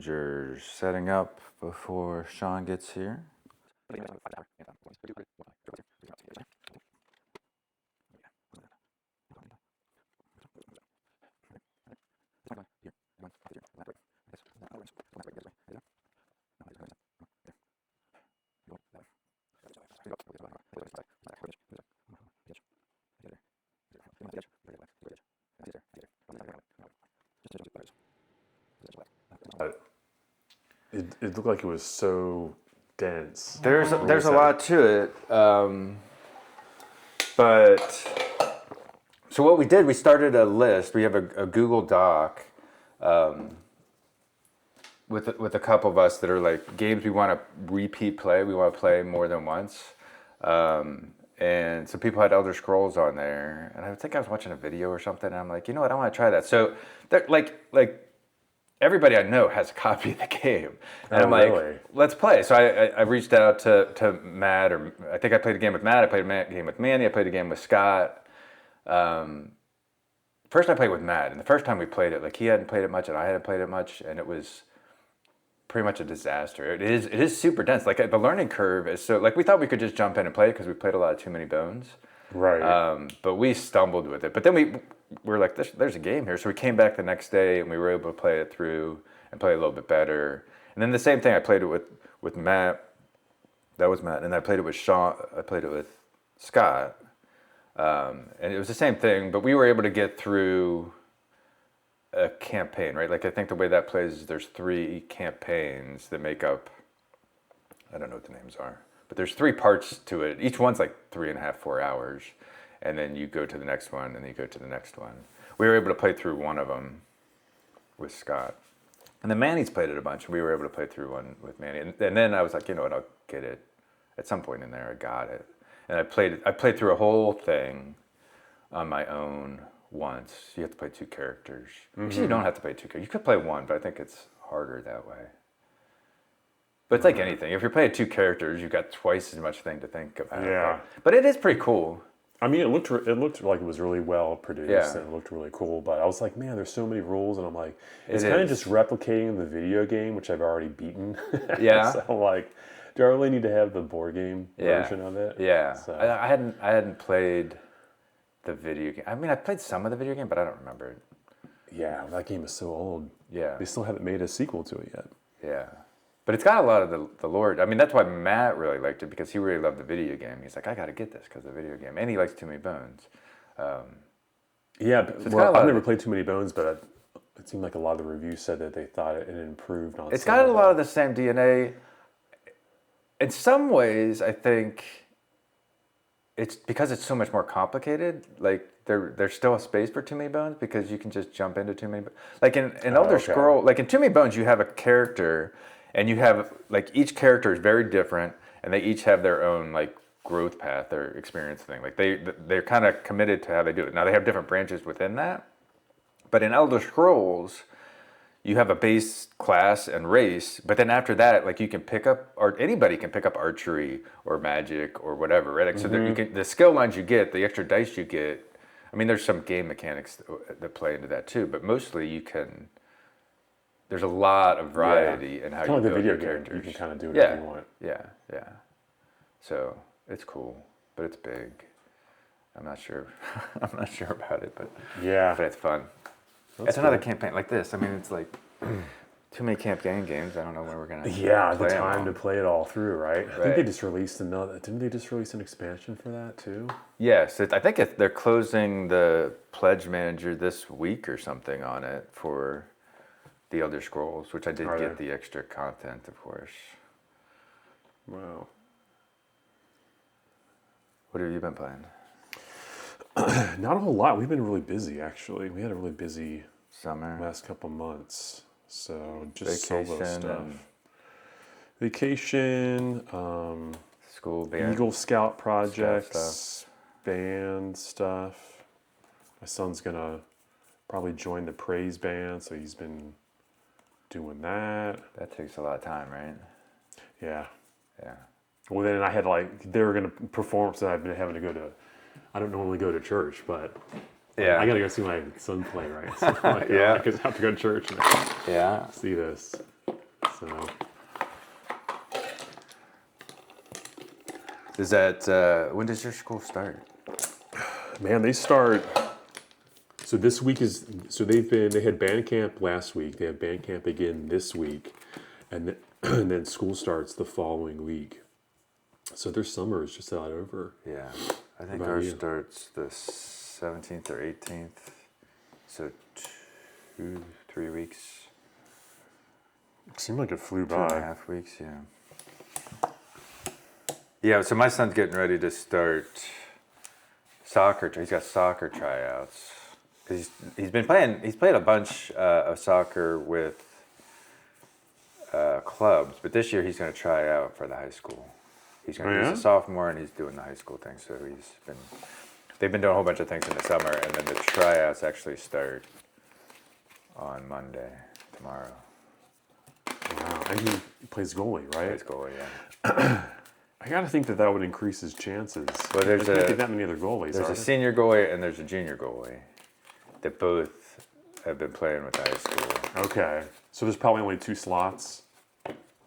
Rangers setting up before Shawn gets here. It looked like it was so dense. There's a lot to it, but so what we did, we started a list. We have a Google Doc with a couple of us that are like games we want to repeat play. We want to play more than once, and some people had Elder Scrolls on there, and I think I was watching a video or something. And I'm like, you know what, I want to try that. So like. Everybody I know has a copy of the game. And I'm like, really? Let's play. So I reached out to Matt, or I think I played a game with Matt. I played a game with Manny. I played a game with Scott. First I played with Matt, and the first time we played it, like he hadn't played it much and I hadn't played it much, and it was pretty much a disaster. It is super dense. Like the learning curve is so, like we thought we could just jump in and play it because we played a lot of Too Many Bones. Right. But we stumbled with it. But then we were like, there's a game here. So we came back the next day and we were able to play it through and play a little bit better. And then the same thing, I played it with Matt. That was Matt. And I played it with Shawn. I played it with Scott. And it was the same thing, but we were able to get through a campaign, right? Like I think the way that plays is there's 3 campaigns that make up, I don't know what the names are, but there's 3 parts to it. Each one's like 3.5, 4 hours. And then you go to the next one, and then you go to the next one. We were able to play through one of them with Scott. And then Manny's played it a bunch, and we were able to play through one with Manny. And then I was like, you know what, I'll get it. At some point in there, I got it. And I played through a whole thing on my own once. You have to play 2 characters. Mm-hmm. Actually, you don't have to play 2 characters. You could play 1, but I think it's harder that way. But it's like anything. If you're playing 2 characters, you've got twice as much thing to think about. Yeah. But it is pretty cool. I mean, it looked like it was really well produced, Yeah. and it looked really cool. But I was like, man, there's so many rules, and I'm like, it's kind of just replicating the video game, which I've already beaten. Yeah. So I'm like, do I really need to have the board game version of it? Yeah. So. I hadn't played the video game. I mean, I played some of the video game, but I don't remember it. Yeah, that game is so old. Yeah. They still haven't made a sequel to it yet. Yeah. But it's got a lot of the lore. I mean, that's why Matt really liked it, because he really loved the video game. He's like, I got to get this because of the video game. And he likes Too Many Bones. Yeah, so I've never played Too Many Bones, but it seemed like a lot of the reviews said that they thought it improved on It's got a lot of the same DNA. In some ways, I think it's because it's so much more complicated. Like, there's still a space for Too Many Bones because you can just jump into Too Many Bones. Like, in Elder Scroll, like in Too Many Bones, you have a character. And you have, like, each character is very different, and they each have their own, like, growth path or experience thing. Like, they're kind of committed to how they do it. Now, they have different branches within that. But in Elder Scrolls, you have a base class and race, but then after that, like, you can pick up, or anybody can pick up archery or magic or whatever, right? Like, so the skill lines you get, the extra dice you get, I mean, there's some game mechanics that play into that, too. But mostly you can... There's a lot of variety in how you build your characters. You can kind of do whatever you want. Yeah. So it's cool, but it's big. I'm not sure. I'm not sure about it, but it's fun. It's another campaign like this. I mean, it's like too many campaign games. I don't know when we're gonna. Yeah, the time to play it all through, right? I think they just released another. Didn't they just release an expansion for that too? Yes, I think they're closing the Pledge Manager this week or something on it for the Elder Scrolls, which I did get the extra content, of course. Wow. What have you been playing? Not a whole lot. We've been really busy, actually. We had a really busy summer last couple months. So just vacation solo stuff. Vacation, school band, Eagle Scout projects, band stuff. My son's gonna probably join the praise band, so he's been doing that. That takes a lot of time, right? Yeah. Yeah. Well, then I had they were going to perform, so I've been having to go to, I don't normally go to church, but I got to go see my son play, right? So I have to go to church and see this. So, Is that when does your school start? man, they start. So this week is they had band camp last week. They have band camp again this week, and then, and then school starts the following week. So their summer is just about over. Yeah, I think About ours you? starts the 17th or 18th. So 3 weeks, It seemed like it flew 2.5 by. weeks. Yeah. Yeah. So my son's getting ready to start soccer. He's got soccer tryouts because he's been playing. He's played a bunch of soccer with clubs, but this year he's going to try out for the high school. He's a sophomore and he's doing the high school thing. So they've been doing a whole bunch of things in the summer, and then the tryouts actually start on Monday, tomorrow. Wow, and he plays goalie, right? Plays goalie, yeah. I gotta think that would increase his chances. Well, There can't be that many other goalies. There's a senior goalie and there's a junior goalie that both have been playing with the high school. Okay, so there's probably only 2 slots,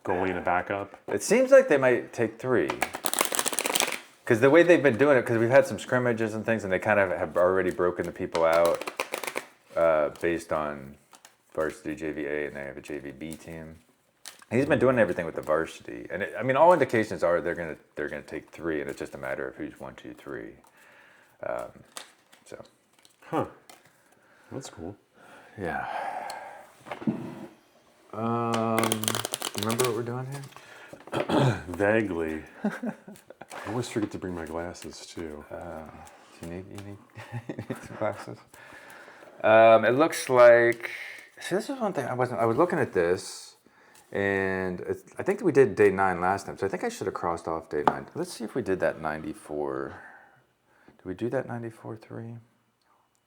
goalie and a backup. It seems like they might take 3. Because the way they've been doing it, because we've had some scrimmages and things, and they kind of have already broken the people out based on varsity JVA, and they have a JVB team. And he's been doing everything with the varsity, and all indications are they're gonna take 3, and it's just a matter of who's 1, 2, 3. So. Huh. That's cool. Yeah. Remember what we're doing here? Vaguely. I always forget to bring my glasses too. You need some glasses. It looks like. See, this is one thing I was looking at this, and I think we did day 9 last time, so I think I should have crossed off day 9. Let's see if we did that 94. Did we do that 94.3?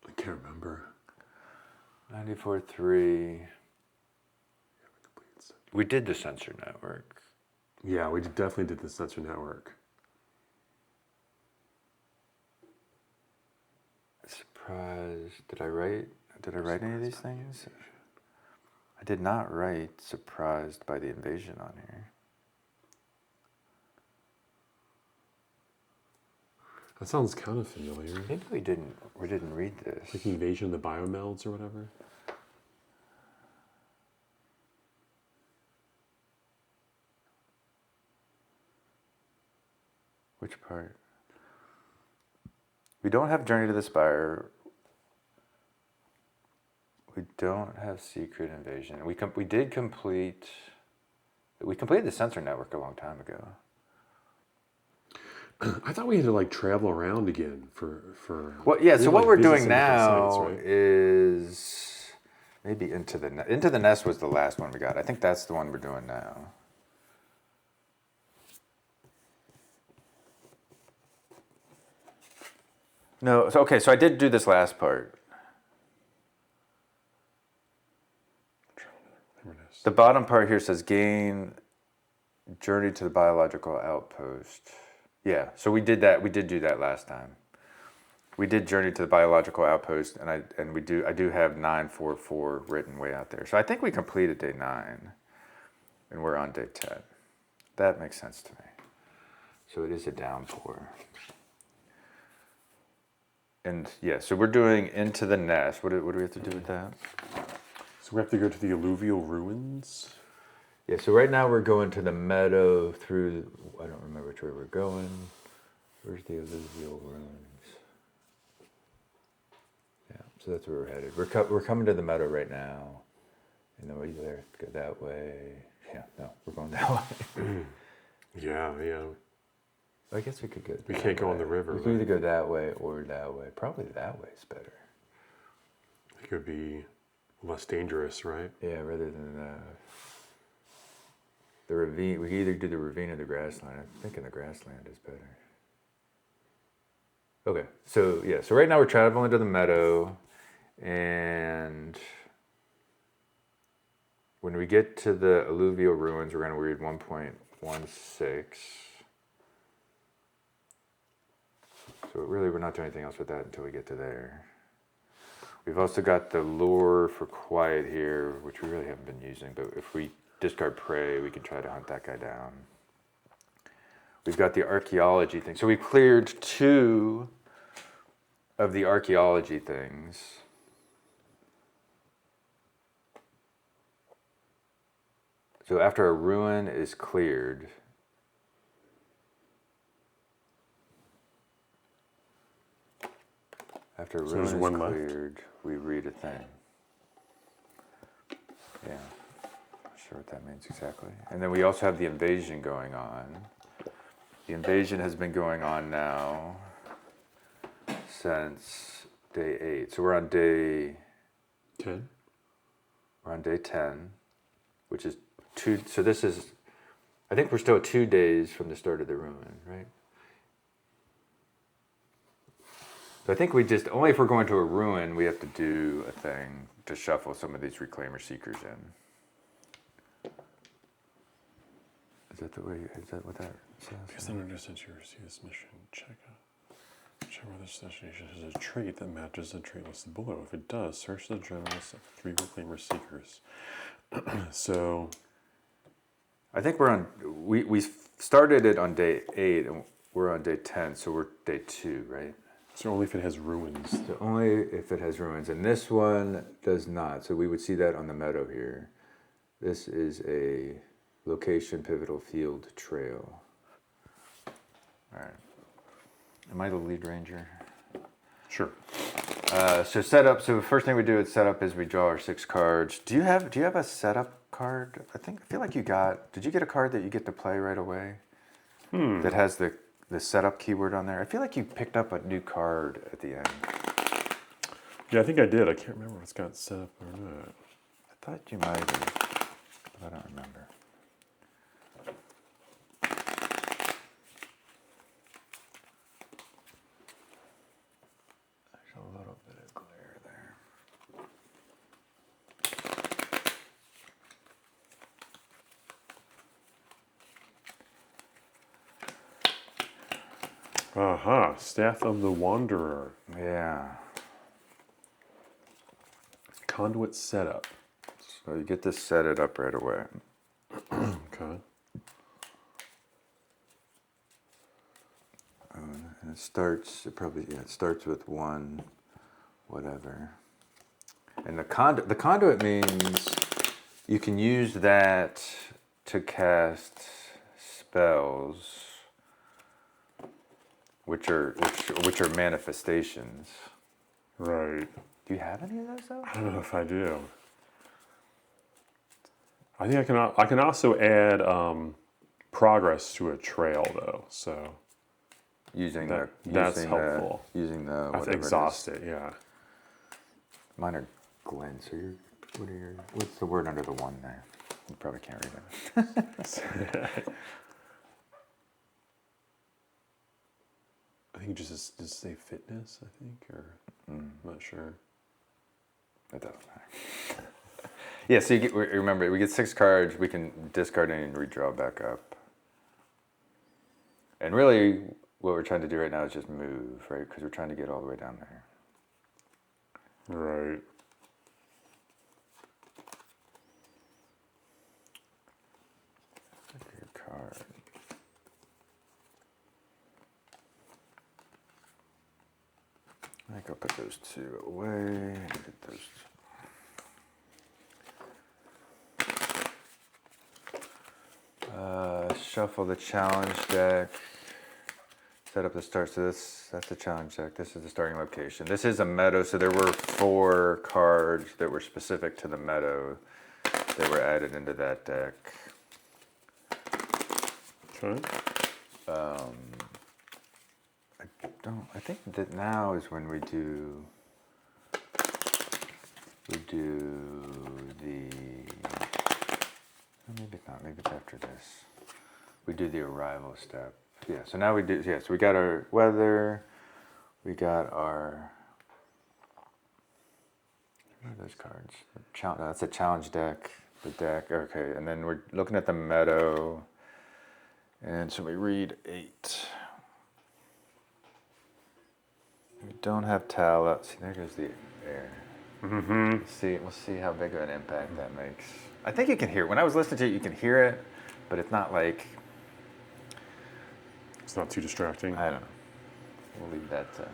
I can't remember. 94.3. We did the sensor network. Yeah, we definitely did the sensor network. Surprised. Did I write any of these things? I did not write surprised by the invasion on here. That sounds kind of familiar. Maybe we didn't read this. Like Invasion of the Biomelds or whatever. Which part? We don't have Journey to the Spire. We don't have Secret Invasion. We completed the sensor network a long time ago. I thought we had to like travel around again for. Well, yeah. So what we're visit doing some different now sites, right? is maybe Into the Nest was the last one we got. I think that's the one we're doing now. No. So okay. So I did do this last part. The bottom part here says gain Journey to the Biological Outpost. Yeah, so we did that. We did do that last time. We did Journey to the Biological Outpost, and I do have 944 written way out there. So I think we completed day 9, and we're on day 10. That makes sense to me. So it is a downpour. And yeah, so we're doing Into the Nest. What do we have to do with that? So we have to go to the alluvial ruins. Yeah, so right now we're going to the meadow through, I don't remember which way we're going. Where's the alluvial ruins? Yeah, so that's where we're headed. We're coming to the meadow right now. And then we either go that way. Yeah, no, we're going that way. Yeah. I guess we could go We can't go on the river. We could either go that way or that way. Probably that way is better. It could be less dangerous, right? Yeah, rather than the ravine. We could either do the ravine or the grassland. I'm thinking the grassland is better. Okay, so yeah, so right now we're traveling to the meadow, and when we get to the alluvial ruins, we're going to read 1.16. So really, we're not doing anything else with that until we get to there. We've also got the lure for quiet here, which we really haven't been using, but if we discard prey, we can try to hunt that guy down. We've got the archaeology thing. So we cleared 2 of the archaeology things. So after a ruin is cleared, after a ruin there's is one left. cleared, we read a thing. Yeah, not sure what that means exactly. And then we also have the invasion going on. The invasion has been going on now since day 8. So we're on day 10. We're on day 10, which is 2. So this is, I think we're still 2 days from the start of the ruin, right? So I think we just, only if we're going to a ruin, we have to do a thing to shuffle some of these Reclaimer Seekers in. Is that the way, is that what that says? Based on distance you receive this mission, check whether this destination has a trait that matches the trait listed below. If it does, search the general list of 3 Reclaimer Seekers. So I think we're on, we started it on day 8, and we're on day 10, so we're day 2, right? so only if it has ruins. So only if it has ruins, and this one does not. So we would see that on the meadow here. This is a location pivotal field trail. All right. Am I the lead ranger? Sure. So setup. So the first thing we do at setup is we draw our 6 cards. Do you have a setup card? I feel like you got. Did you get a card that you get to play right away? That has the setup keyword on there. I feel like you picked up a new card at the end. Yeah, I think I did. I can't remember if it's got set up or not. I thought you might have, but I don't remember. There's a little bit of glare there. Aha, Staff of the Wanderer. Yeah. Conduit setup. So you get to set it up right away. Okay. And it starts, it starts with 1, whatever. And the conduit means you can use that to cast spells, which are manifestations. Right. Do you have any of those though? I don't know if I do. I think I can also add progress to a trail though. So that's helpful. Using the I have to whatever it is. exhaust it. Yeah. Mine are glints. What's the word under the 1 there? You probably can't read it. I think just say fitness. I think, or I'm not sure. It doesn't matter. Yeah, so remember, we get 6 cards, we can discard any and redraw back up. And really, what we're trying to do right now is just move, right? Because we're trying to get all the way down there. Right. Your card. I think I'll put those 2 away. Get those. Shuffle the challenge deck. Set up the start. So that's the challenge deck. This is the starting location. This is a meadow, so there were 4 cards that were specific to the meadow that were added into that deck. Okay. I think that now is when we do the, maybe it's not, maybe it's after this. We do the arrival step. Yeah, so now we do, yeah, so we got our weather, we got our, what are those cards? That's a challenge deck, the deck, okay, and then we're looking at the meadow, and so we read 8. We don't have Tala. See, there goes the air. We'll see how big of an impact that makes. I think you can hear it. When I was listening to it, you can hear it, but it's not like, It's not too distracting. I don't know. We'll leave that to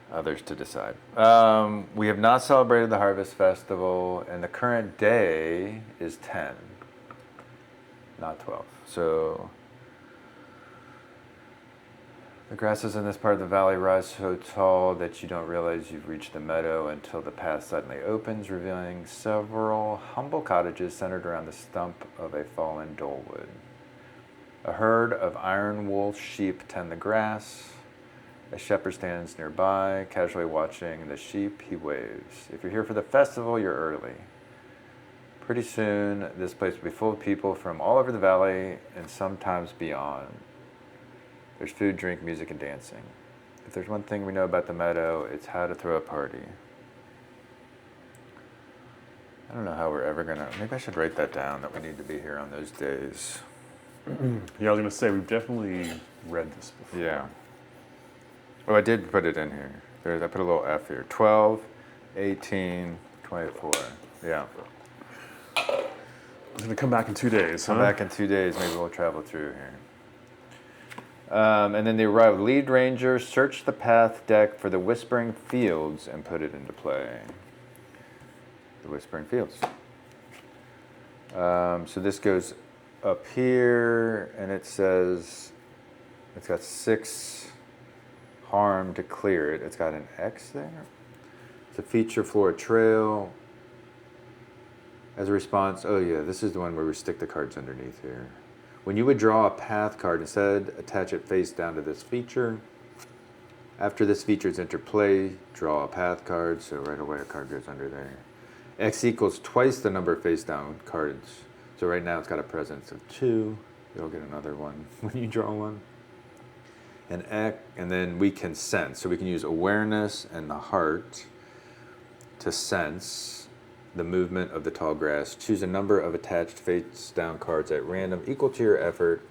others to decide. We have not celebrated the Harvest Festival, and the current day is 10, not 12. So the grasses in this part of the valley rise so tall that you don't realize you've reached the meadow until the path suddenly opens, revealing several humble cottages centered around the stump of a fallen dolewood. A herd of iron wool sheep tend the grass. A shepherd stands nearby, casually watching the sheep. He waves. If you're here for the festival, you're early. Pretty soon, this place will be full of people from all over the valley and sometimes beyond. There's food, drink, music, and dancing. If there's one thing we know about the meadow, it's how to throw a party. I don't know how we're ever gonna, maybe I should write that down, that we need to be here on those days. Yeah, I was gonna say we've definitely read this before. Yeah. Oh, I did put it in here. I put a little F here. 12, 18, 24. Yeah. It's gonna come back in 2 days, Come back in 2 days. Maybe we'll travel through here. And then they arrive. Lead ranger, search the path deck for the Whispering Fields and put it into play. The Whispering Fields. So this goes up here, and it says it's got 6 harm to clear it. It's got an X there. It's a feature flora trail. As a response, oh yeah, this is the one where we stick the cards underneath here. When you would draw a path card, instead attach it face down to this feature. After this feature is entered play, draw a path card, so right away a card goes under there. X equals twice the number of face down cards. So right now it's got a presence of 2. You'll get another one when you draw one. And then we can sense. So we can use awareness and the heart to sense the movement of the tall grass. Choose a number of attached face down cards at random equal to your effort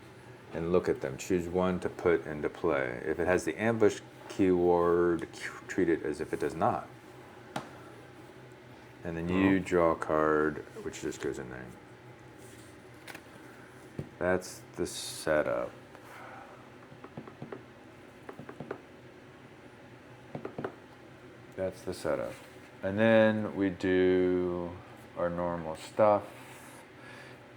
and look at them. Choose one to put into play. If it has the ambush keyword, treat it as if it does not. And then you draw a card, which just goes in there. That's the setup. That's the setup. And then we do our normal stuff.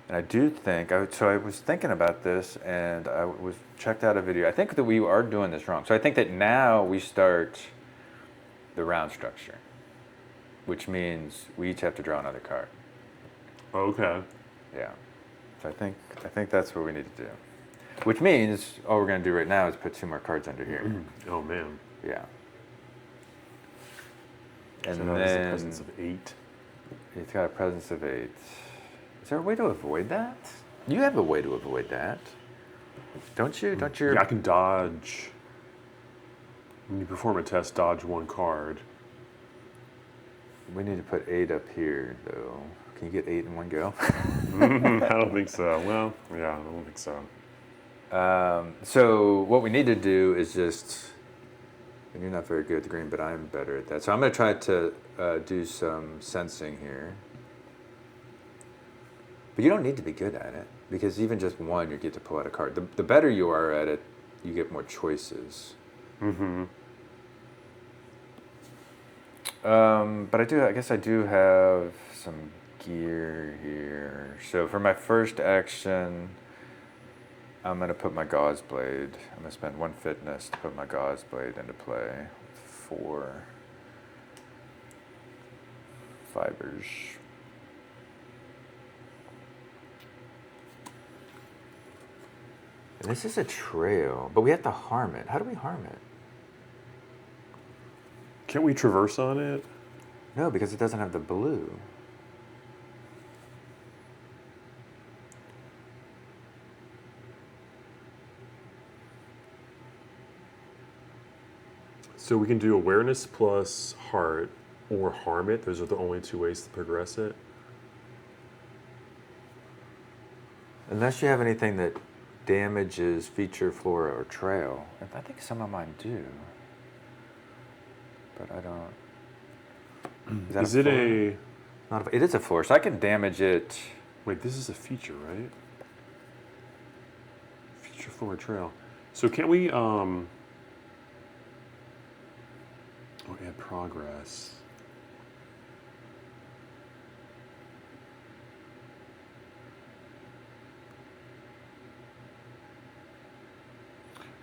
And I do think, so I was thinking about this and I checked out a video. I think that we are doing this wrong. So I think that now we start the round structure, which means we each have to draw another card. Okay. Yeah. So I think that's what we need to do. Which means all we're going to do right now is put 2 more cards under here. Oh man. Yeah. And And so that is the then presence of 8. it's got a presence of 8. Is there a way to avoid that? You have a way to avoid that. Don't you? Don't you? Yeah, I can dodge. When you perform a test, dodge 1 card. We need to put 8 up here, though. Can you get 8 in one go? I don't think so. Well, yeah, I don't think so. So what we need to do is just, and you're not very good at the green, but I'm better at that. So I'm going to try to do some sensing here. But you don't need to be good at it, because even just 1, you get to pull out a card. The better you are at it, you get more choices. But I guess I do have some gear here. So for my first action, I'm going to put my gauze blade. I'm going to spend 1 fitness to put my gauze blade into play. 4 fibers. And this is a trail, but we have to harm it. How do we harm it? Can't we traverse on it? No, because it doesn't have the blue. So we can do awareness plus heart or harm it. Those are the only 2 ways to progress it. Unless you have anything that damages feature, flora, or trail. I think some of mine do. But I don't. that Is it floor? a... Not a, it is a floor, so I can damage it. Wait, this is a feature, right? Feature floor trail. So can't we, oh, add progress.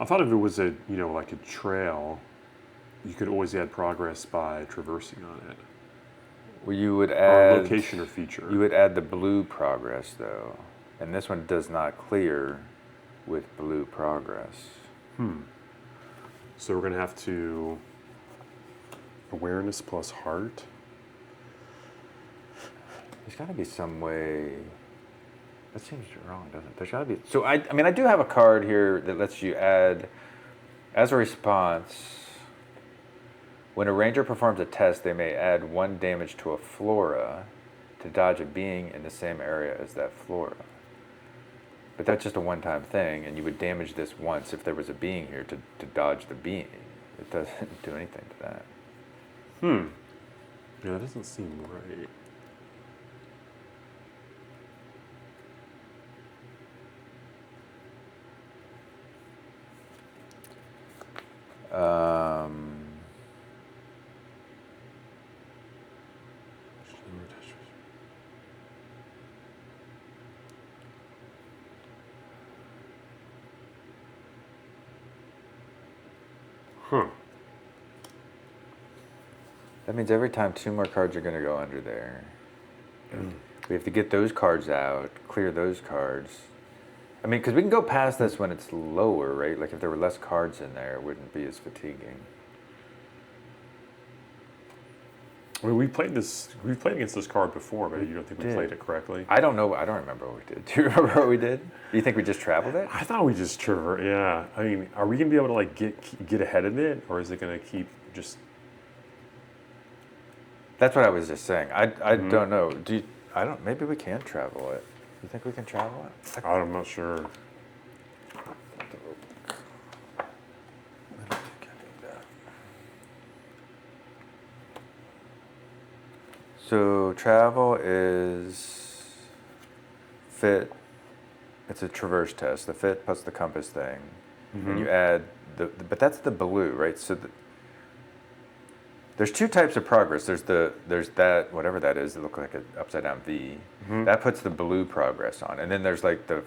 I thought if it was a, like a trail, you could always add progress by traversing on it. Well, you would Or add location or feature. You would add the blue progress though, and this one does not clear with blue progress. So we're going to have to awareness plus heart. There's got to be some way. That seems wrong, doesn't it? There's got to be. So I mean, I do have a card here that lets you add, as a response. When a ranger performs a test, they may add 1 damage to a flora to dodge a being in the same area as that flora. But that's just a one-time thing, and you would damage this once if there was a being here to dodge the being. It doesn't do anything to that. Yeah, that doesn't seem right. Huh. That means every time 2 more cards are going to go under there. We have to get those cards out, clear those cards. I mean, because we can go past this when it's lower, right? Like if there were less cards in there, it wouldn't be as fatiguing. I mean, we've played against this card before, but you don't think we did. played it correctly? I don't know. I don't remember what we did. Do you remember what we did? Do you think we just traveled it? I thought we just yeah. I mean, are we gonna be able to like get ahead of it, or is it gonna keep just? That's what I was just saying. I don't know. I don't. Maybe we can travel it. You think we can travel it? I'm not sure. I don't think I need that. So travel is fit. It's a traverse test. The fit plus the compass thing, and you add but that's the blue, right? So there's 2 types of progress. There's that whatever that is. That look like an upside down V. That puts the blue progress on, and then there's like the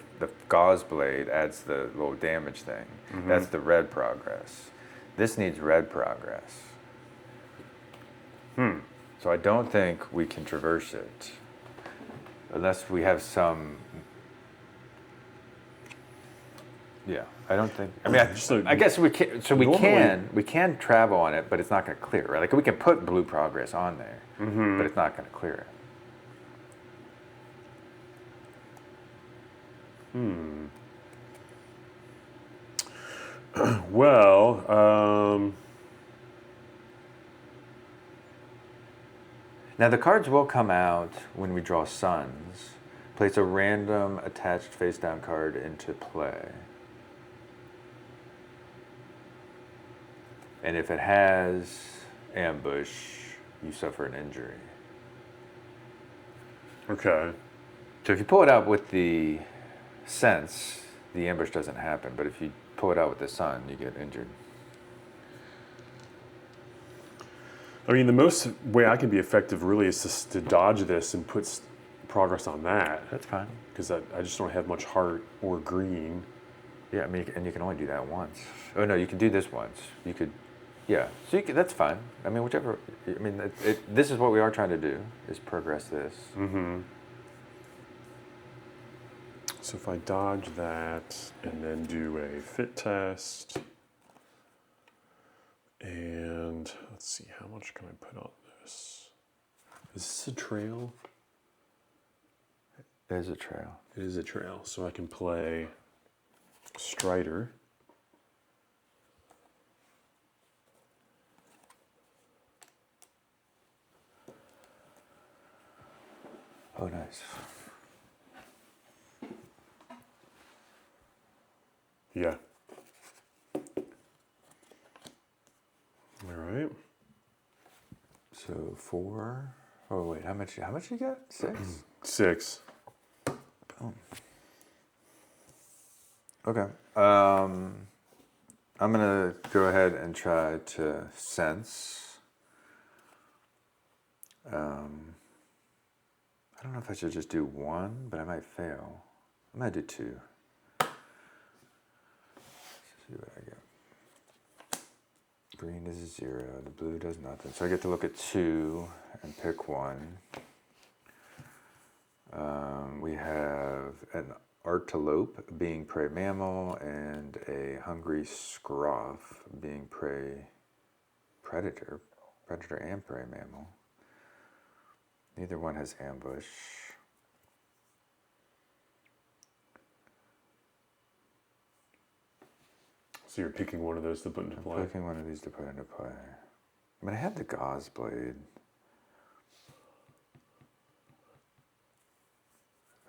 gauze blade adds the little damage thing. That's the red progress. This needs red progress. So I don't think we can traverse it unless we have some. Yeah, I don't think. I mean, I guess we can. So we can travel on it, but it's not going to clear, right? Like we can put blue progress on there, but it's not going to clear it. Well, Now the cards will come out when we draw suns. Place a random attached face down card into play. And if it has ambush, you suffer an injury. okay. So if you pull it out with the sense, the ambush doesn't happen. But if you pull it out with the sun, you get injured. I mean, the most way I can be effective really is just to dodge this and put progress on that. That's fine. Because I just don't have much heart or green. Yeah, I mean, and you can only do that once. Oh no, you can do this once. You could, yeah. So that's fine. I mean, whichever. I mean, this is what we are trying to do: is progress this. So if I dodge that and then do a fit test, and let's see, how much can I put on this? Is this a trail? There's a trail. It is a trail, so I can play Strider. Oh, nice. Yeah. All right. So 4. Oh wait, how much you got? 6. 6. Boom. Okay. I'm gonna go ahead and try to sense. I don't know if I should just do 1, but I might fail. I might do 2. Let's see what I get. Green is 0. The blue does nothing. So I get to look at 2 and pick 1. We have an antelope being prey mammal and a hungry scroff being predator and prey mammal. Neither one has ambush. So you're picking one of those to put into play? Picking one of these to put into play. I mean, I have the gauze blade.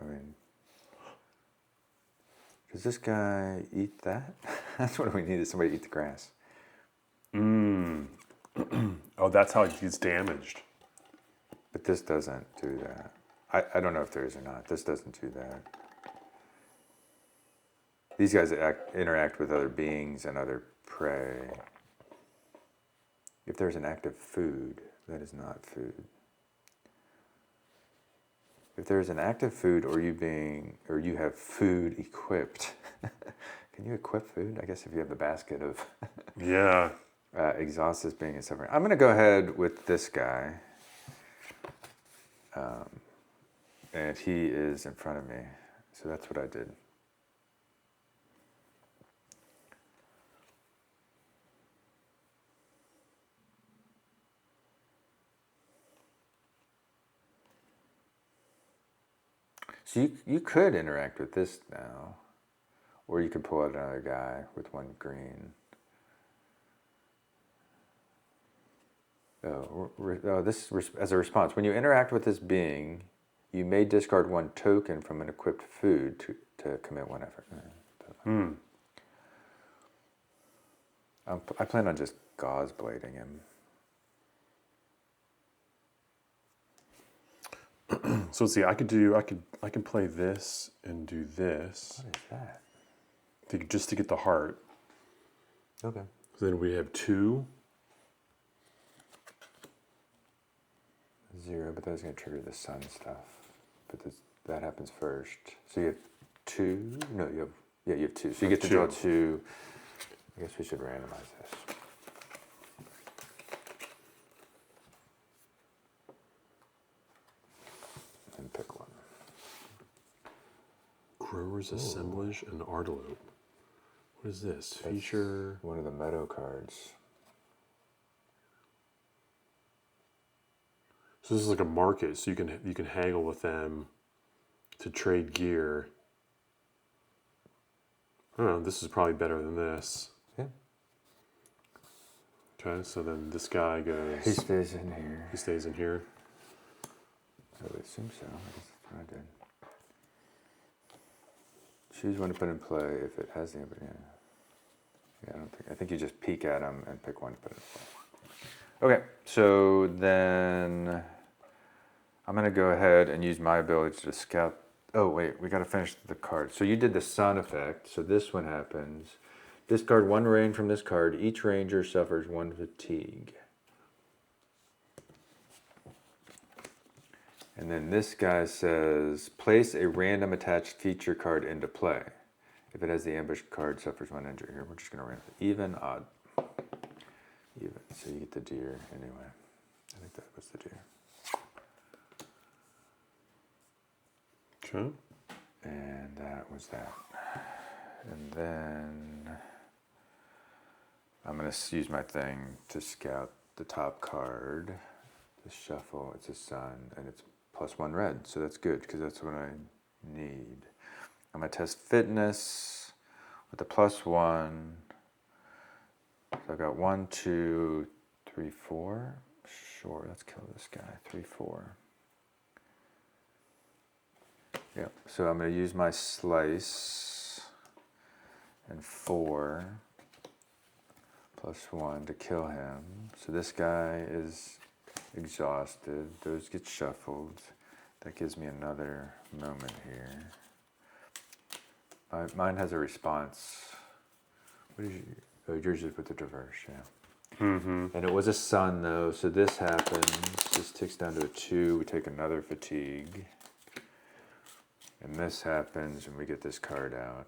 I mean, does this guy eat that? That's what we need, is somebody to eat the grass. Oh, that's how it gets damaged. But this doesn't do that. I don't know if there is or not. This doesn't do that. These guys interact with other beings and other prey. If there's an active food, that is not food. If there's an active food or you have food equipped, can you equip food? I guess if you have the basket of Yeah. exhaust as being a separate. I'm going to go ahead with this guy. And he is in front of me. So that's what I did. So you could interact with this now. Or you could pull out another guy with 1 green. This as a response. When you interact with this being, you may discard 1 token from an equipped food to commit 1 effort. I plan on just gauze blading him. So let's see. I can play this and do this. What is that? Just to get the heart. Okay. So then we have 2. 0, but that's going to trigger the sun stuff. But that happens first. So you have 2. No, you have 2. So you get to draw 2. I guess we should randomize this. And pick 1. Grower's Assemblage and Artelope. What is this? Feature. One of the meadow cards. So this is like a market, so you can haggle with them to trade gear. I don't know, this is probably better than this. Yeah. Okay, so then this guy goes. He stays in here. He stays in here. I would assume so. I guess that's what I did. Choose one to put in play if it has the ability. Yeah, I think you just peek at them and pick one to put in play. Okay, so then I'm gonna go ahead and use my ability to scout. Oh wait, we gotta finish the card. So you did the sun effect, so this one happens. Discard 1 rain from this card. Each ranger suffers 1 fatigue. And then this guy says, place a random attached feature card into play. If it has the ambush card, suffers 1 injury. Here, we're just going to random. Even, odd. Even. So you get the deer anyway. I think that was the deer. Okay. And that was that. And then I'm going to use my thing to scout the top card. The shuffle, it's a sun, and it's +1 red, so that's good because that's what I need. I'm gonna test fitness with the +1. So I've got 1, 2, 3, 4. Sure, let's kill this guy. 3, 4. Yep. So I'm gonna use my slice and 4 +1 to kill him. So this guy is exhausted. Those get shuffled. That gives me another moment here. Mine has a response. What is yours is with the traverse, yeah. Mm-hmm. And it was a sun though, so this happens. This ticks down to a 2. We take another fatigue. And this happens, and we get this card out.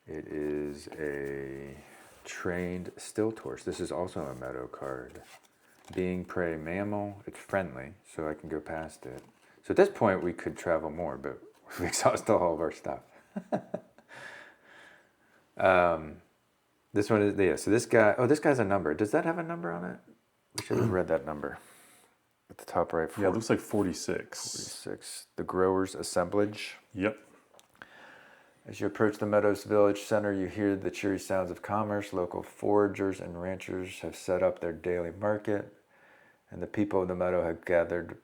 It is a trained stilt horse. This is also a meadow card. Being prey mammal, it's friendly, so I can go past it. So at this point, we could travel more, but we exhausted all of our stuff. This one is, yeah, so this guy, this guy's a number. Does that have a number on it? We should have read that number at the top right. Yeah, it looks like 46. 46. The Growers' Assemblage. Yep. As you approach the Meadows Village Center, you hear the cheery sounds of commerce. Local foragers and ranchers have set up their daily market, and the people of the meadow have gathered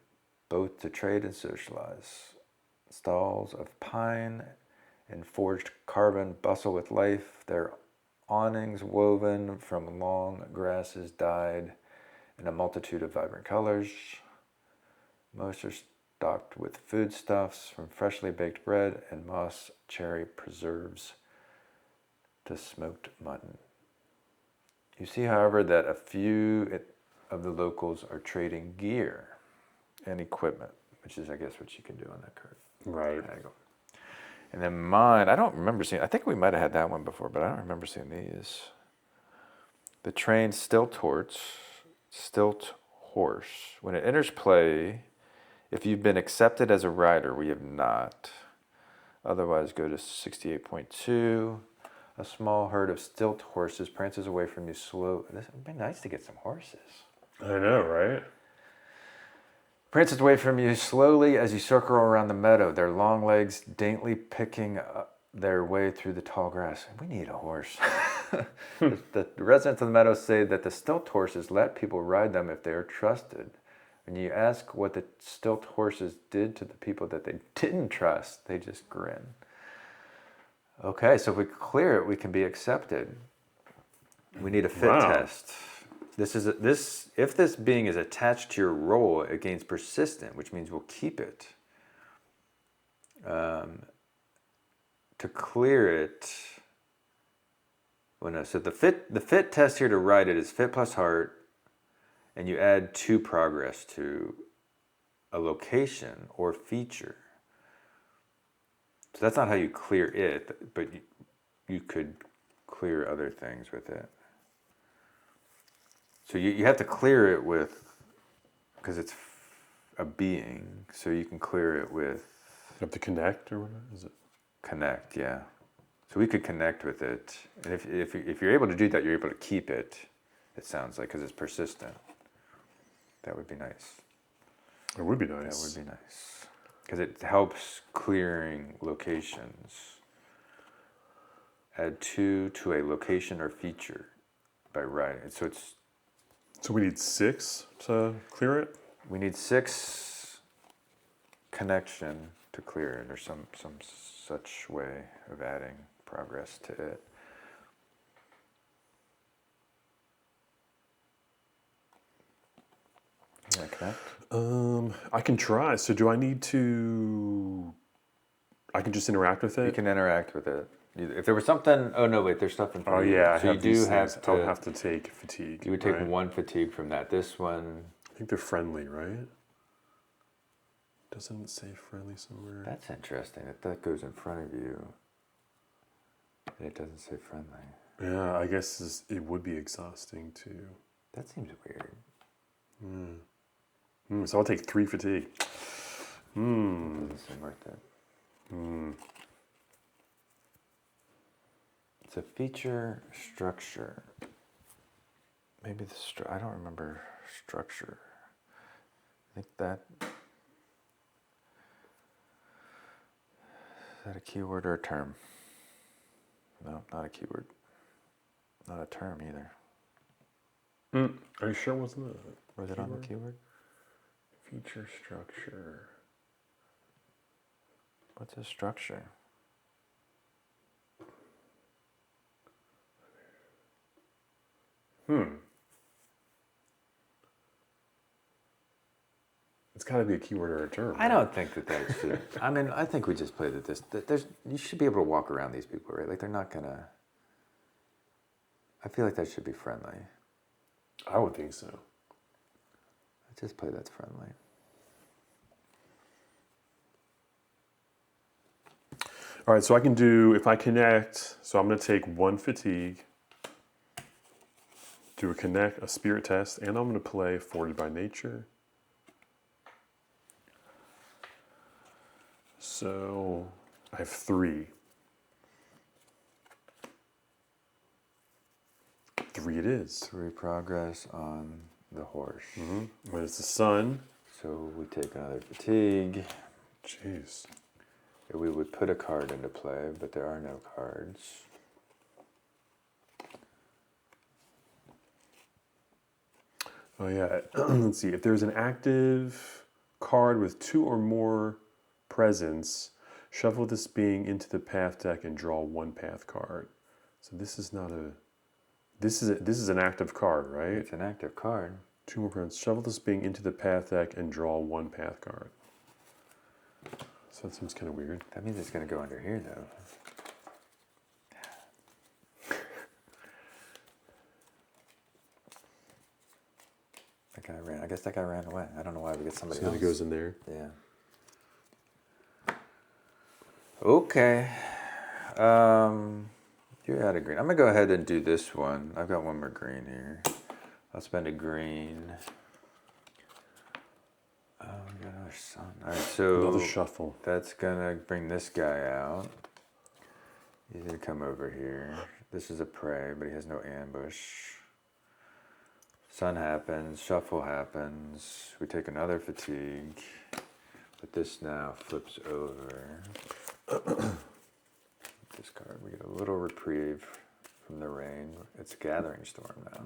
both to trade and socialize. Stalls of pine and forged carbon bustle with life, their awnings woven from long grasses dyed in a multitude of vibrant colors. Most are stocked with foodstuffs, from freshly baked bread and moss cherry preserves to smoked mutton. You see, however, that a few of the locals are trading gear and equipment, which is, I guess, what you can do on that card. Right. And then mine, I don't remember seeing, I think we might have had that one before, but I don't remember seeing these. The trained stilt horse. When it enters play, if you've been accepted as a rider, we have not. Otherwise, go to 68.2. A small herd of stilt horses prances away from you slow. This would be nice to get some horses. I know, right? Prances away from you slowly as you circle around the meadow, their long legs daintily picking their way through the tall grass. We need a horse. The residents of the meadow say that the stilt horses let people ride them if they are trusted. When you ask what the stilt horses did to the people that they didn't trust, they just grin. Okay, so if we clear it, we can be accepted. We need a fit test. If this being is attached to your role, it gains persistent, which means we'll keep it. To clear it, so the fit test here to ride it is fit plus heart, and you add 2 progress to a location or feature. So that's not how you clear it, but you could clear other things with it. So you have to clear it with, because it's a being, so you can clear it with... You have to connect, or what is it? Connect, yeah. So we could connect with it. And if you're able to do that, you're able to keep it, it sounds like, because it's persistent. That would be nice. It would be nice. That would be nice. Because it helps clearing locations. Add 2 to a location or feature by writing. So we need 6 to clear it? We need 6 connection to clear it, or some such way of adding progress to it. You want to connect? I can try. So do I need to... I can just interact with it? You can interact with it. If there was something... Oh, no, wait, there's stuff in front of you. Yeah, so you do have to... I'll have to take fatigue. You would take 1 fatigue from that. This one... I think they're friendly, right? Doesn't it say friendly somewhere? That's interesting. That goes in front of you. And it doesn't say friendly. Yeah, I guess it would be exhausting too. That seems weird. So I'll take 3 fatigue. Doesn't seem worth it. It's a feature structure. Maybe I don't remember structure. I think that... Is that a keyword or a term? No, not a keyword. Not a term either. Are you sure it wasn't a Was it on the keyword? Feature structure. What's a structure? It's got to be a keyword or a term. I don't think that should. I mean, I think we just play that you should be able to walk around these people, right? Like they're not gonna. I feel like that should be friendly. I would think so. I just play that's friendly. All right, so I can do, if I connect, so I'm going to take 1 fatigue, do a connect, a spirit test, and I'm going to play Forged by Nature. So I have 3. 3 it is. 3 progress on the horse. When it's the sun. So we take another fatigue. Jeez. We would put a card into play, but there are no cards. Oh yeah, let's see. If there's an active card with 2 or more presence, shuffle this being into the path deck and draw 1 path card. So this is not a. This is an active card, right? It's an active card. 2 more presence. Shuffle this being into the path deck and draw 1 path card. So that seems kind of weird. That means it's going to go under here, though. That guy ran. I guess that guy ran away. I don't know why we get somebody So else. it goes in there. Yeah. Okay. You're out of green. I'm gonna go ahead and do this one. I've got one more green here. I'll spend a green. Oh, we got another sun. All right, so Another shuffle. that's gonna bring this guy out. He's gonna come over here. This is a prey, but he has no ambush. Sun happens, shuffle happens. We take another fatigue, but this now flips over. This card, we get a little reprieve from the rain. It's a gathering storm now.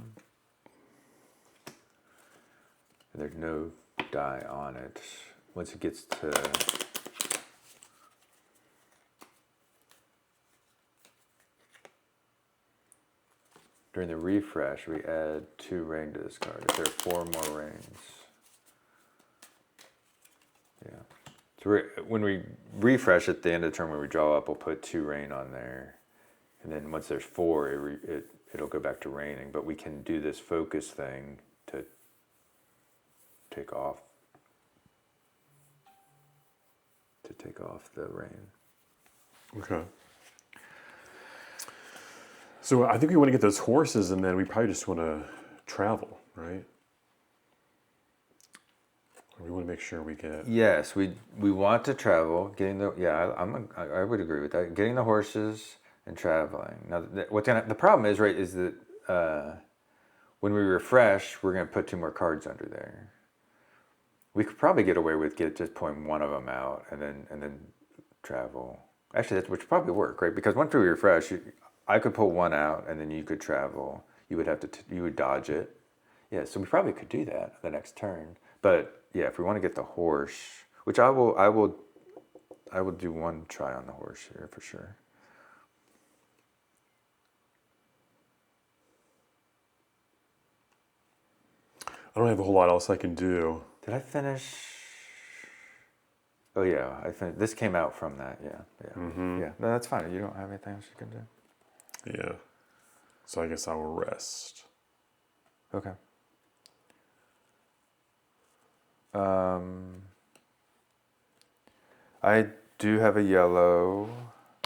And there's no die on it. Once it gets to during the refresh, we add 2 rain to this card. If there are 4 more rains. Yeah. So when we refresh at the end of the turn, when we draw up, we'll put 2 rain on there. And then once there's 4, it'll go back to raining. But we can do this focus thing to take off the rain. Okay. So I think we want to get those horses, and then we probably just want to travel, right? We want to make sure we get. Yes, we want to travel. Getting the I would agree with that. Getting the horses and traveling. Now, the problem is, right, is that when we refresh, we're going to put 2 more cards under there. We could probably get away with just pulling one of them out and then travel. Actually, that would probably work, right? Because once we refresh, I could pull one out and then you could travel. You would have to you would dodge it. Yeah, so we probably could do that the next turn. But yeah, if we want to get the horse, which I will do one try on the horse here for sure. I don't have a whole lot else I can do. Did I finish? Oh yeah, I finished. This came out from that. Yeah. Yeah. No, that's fine. You don't have anything else you can do. Yeah. So I guess I will rest. Okay. I do have a yellow.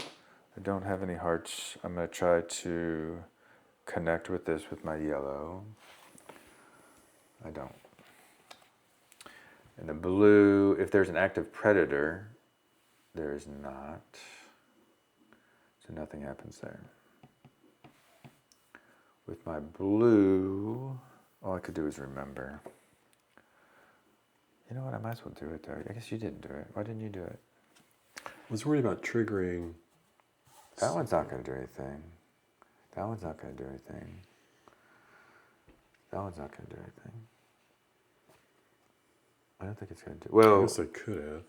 I don't have any hearts. I'm going to try to connect with this with my yellow. I don't. And the blue, if there's an active predator, there is not. So nothing happens there. With my blue, all I could do is remember. You know what? I might as well do it though. I guess you didn't do it. Why didn't you do it? I was worried about triggering. That one's not going to do anything. That one's not going to do anything. That one's not going to do anything. I don't think it's going to do. Well, I guess I could have.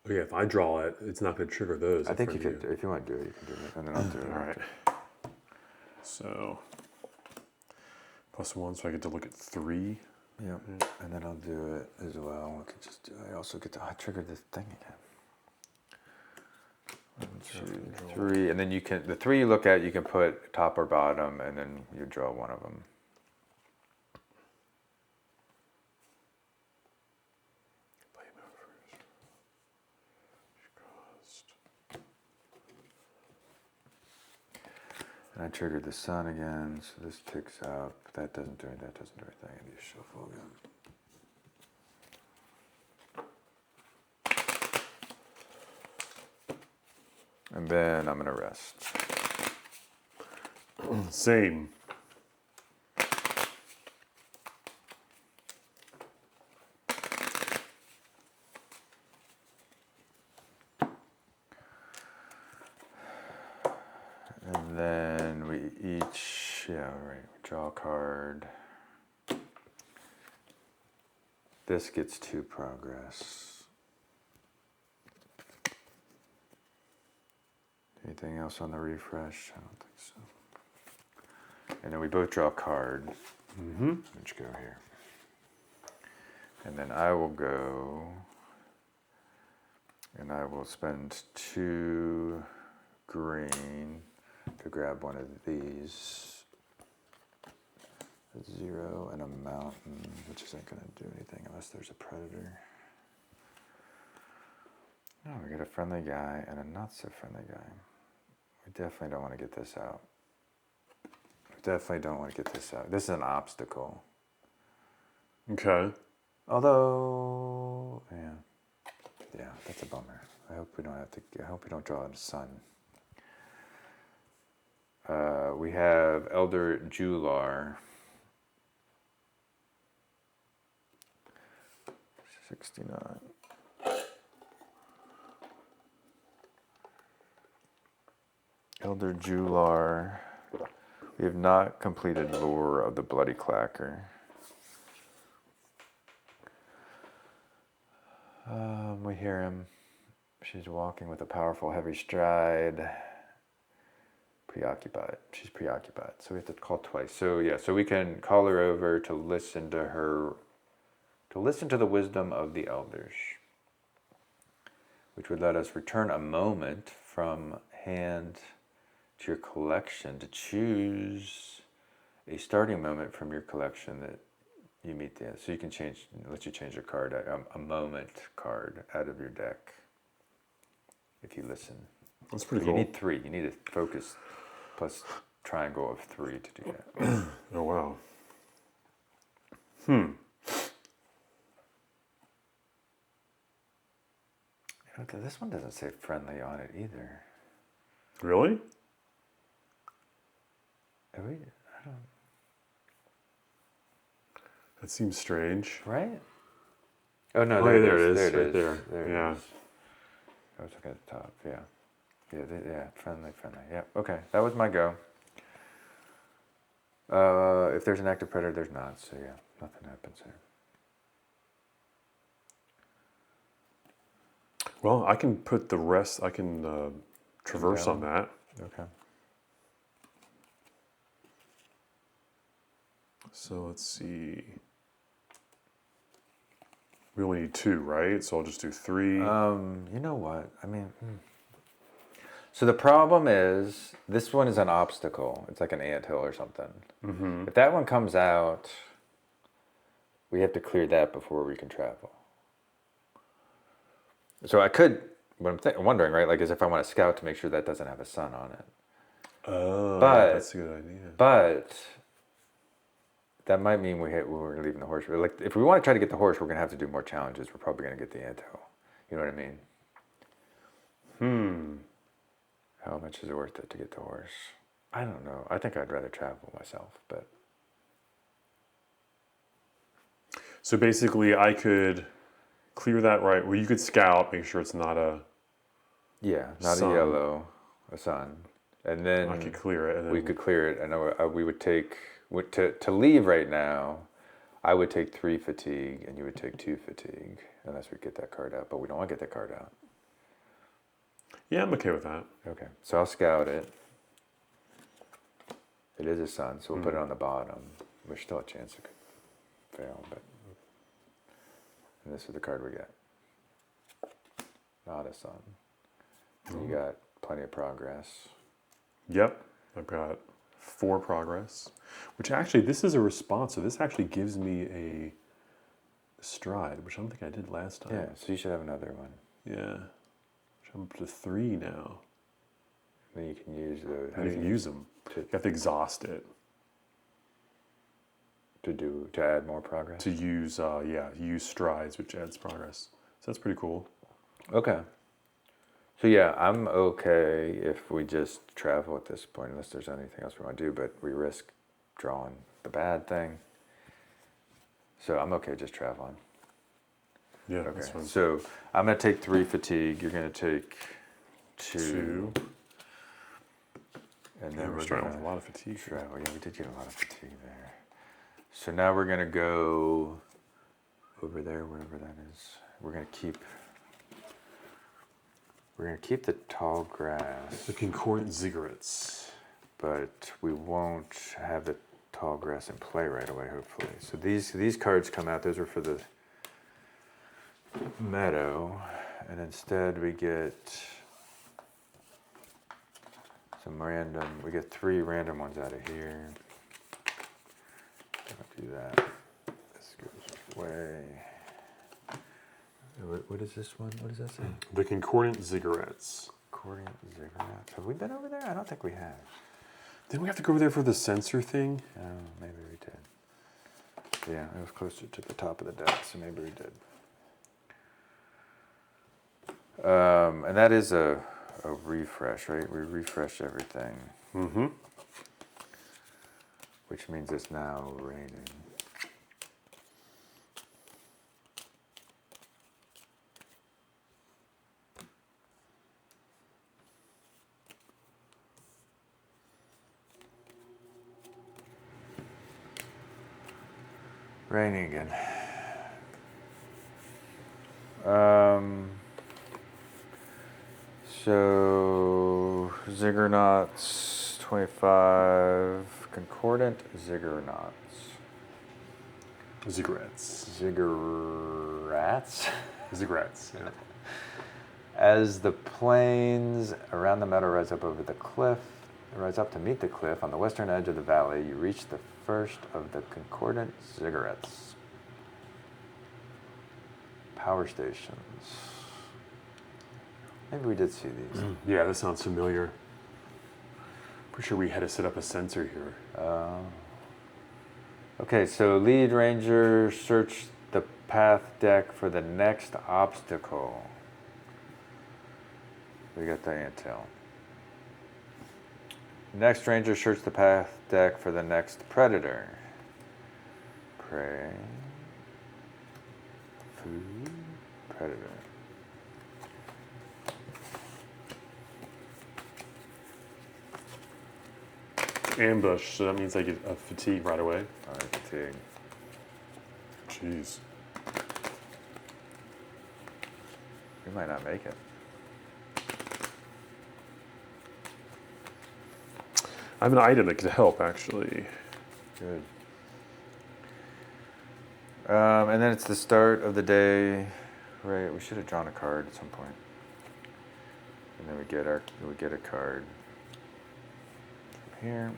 Oh yeah, if I draw it, it's not going to trigger those. I think you could. If you want to do it, you can do it, and then I'll do it. All right. So +1, so I get to look at 3. Yep. And then I'll do it as well. We could just do. I also get to trigger this thing again. 1, 2, 3, and then you can. The 3 you look at, you can put top or bottom, and then you draw one of them. And I triggered the sun again, so this ticks up. That doesn't do anything. That doesn't do anything. I need to shuffle again. And then I'm gonna rest. Same. And then we each, yeah, right, we draw a card. This gets 2 progress. Anything else on the refresh? I don't think so. And then we both draw a card. Which go here. And then I will go, and I will spend 2 green to grab one of these. A 0 and a mountain, which isn't going to do anything unless there's a predator. Oh, we got a friendly guy and a not so friendly guy. We definitely don't want to get this out. We definitely don't want to get this out. This is an obstacle. Okay. Although, yeah, that's a bummer. I hope we don't have to. I hope we don't draw a sun. We have Elder Jular. 69. Elder Jular. We have not completed Lore of the Bloody Clacker. We hear him. She's walking with a powerful, heavy stride. Preoccupied. She's preoccupied. So we have to call twice. So yeah, so we can call her over to listen to her, to listen to the wisdom of the elders, which would let us return a moment from hand to your collection to choose a starting moment from your collection that you meet the end. So you can change, let you change a card, a moment card out of your deck if you listen. That's pretty You cool. need 3. You need a focus plus triangle of 3 to do that. Oh, wow. This one doesn't say friendly on it either. Really? I don't. That seems strange. Right? Oh no, Oh, there, yeah, there it it is. is, There it right is. there. It Yeah. is. I was looking at the top. Yeah. Yeah, friendly. Yeah, okay. That was my go. If there's an active predator, there's not. So yeah, nothing happens here. Well, I can put the rest, I can traverse on that. Okay. So let's see. We only need 2, right? So I'll just do 3. You know what? I mean, so the problem is this one is an obstacle. It's like an anthill or something. If that one comes out, we have to clear that before we can travel. So I could. What I'm wondering, right? Like, is if I want to scout to make sure that doesn't have a sun on it. Oh, But- that's a good idea. But that might mean we're leaving the horse. Like, if we want to try to get the horse, we're gonna have to do more challenges. We're probably gonna get the anthill. You know what I mean? How much is it worth it to get the horse? I don't know. I think I'd rather travel myself, but So basically, I could clear that right. Well, you could scout, make sure it's not a. yeah, not Sun. a yellow, a sun, and then I could clear it. And then we could clear it. And we would take to leave right now. I would take 3 fatigue, and you would take 2 fatigue, unless we get that card out. But we don't want to get that card out. Yeah, I'm okay with that. Okay, so I'll scout it. It is a sun, so we'll put it on the bottom. There's still a chance it could fail, but. And this is the card we get. Not a sun. You got plenty of progress. Yep, I've got 4 progress, which actually, this is a response, so this actually gives me a stride, which I don't think I did last time. Yeah, so you should have another one. Yeah. I'm up to 3 now. Then you can use those. How do you use them? You have to exhaust it. To add more progress? To use, use strides, which adds progress. So that's pretty cool. Okay. So yeah, I'm okay if we just travel at this point, unless there's anything else we want to do, but we risk drawing the bad thing. So I'm okay just traveling. Yeah, Okay. that's fine. So I'm going to take 3 fatigue. You're going to take 2. And then we're starting with a lot of fatigue. Travel. Yeah, we did get a lot of fatigue there. So now we're going to go over there, wherever that is. We're going to keep the tall grass. The concordant ziggurats. But we won't have the tall grass in play right away, hopefully. So these cards come out. Those are for the meadow. And instead we get we get 3 random ones out of here. Don't do that. This goes away. What is this one? What does that say? The concordant ziggurats. Concordant ziggurats. Have we been over there? I don't think we have. Didn't we have to go over there for the sensor thing? Oh, maybe we did. Yeah, it was closer to the top of the deck, so maybe we did. And that is a refresh, right? We refresh everything. Mm-hmm. Which means it's now raining. Raining again. So Ziggurnauts 25, concordant Ziggurnauts. Ziggurats. Ziggurats? Ziggurats, yeah. As the plains around the meadow rise up over the cliff, rise up to meet the cliff on the western edge of the valley, you reach the first of the concordant ziggurats. Power stations. Maybe we did see these. Yeah, that sounds familiar. Pretty sure we had to set up a sensor here. Okay, so lead ranger, search the path deck for the next obstacle. We got the intel. Next ranger, search the path deck for the next predator. Prey. Food. Predator. Ambush, so that means I get a fatigue right away. All right, fatigue. Jeez. We might not make it. I have an item that could help, actually. Good. And then it's the start of the day. Right, we should have drawn a card at some point. And then we get a card from here.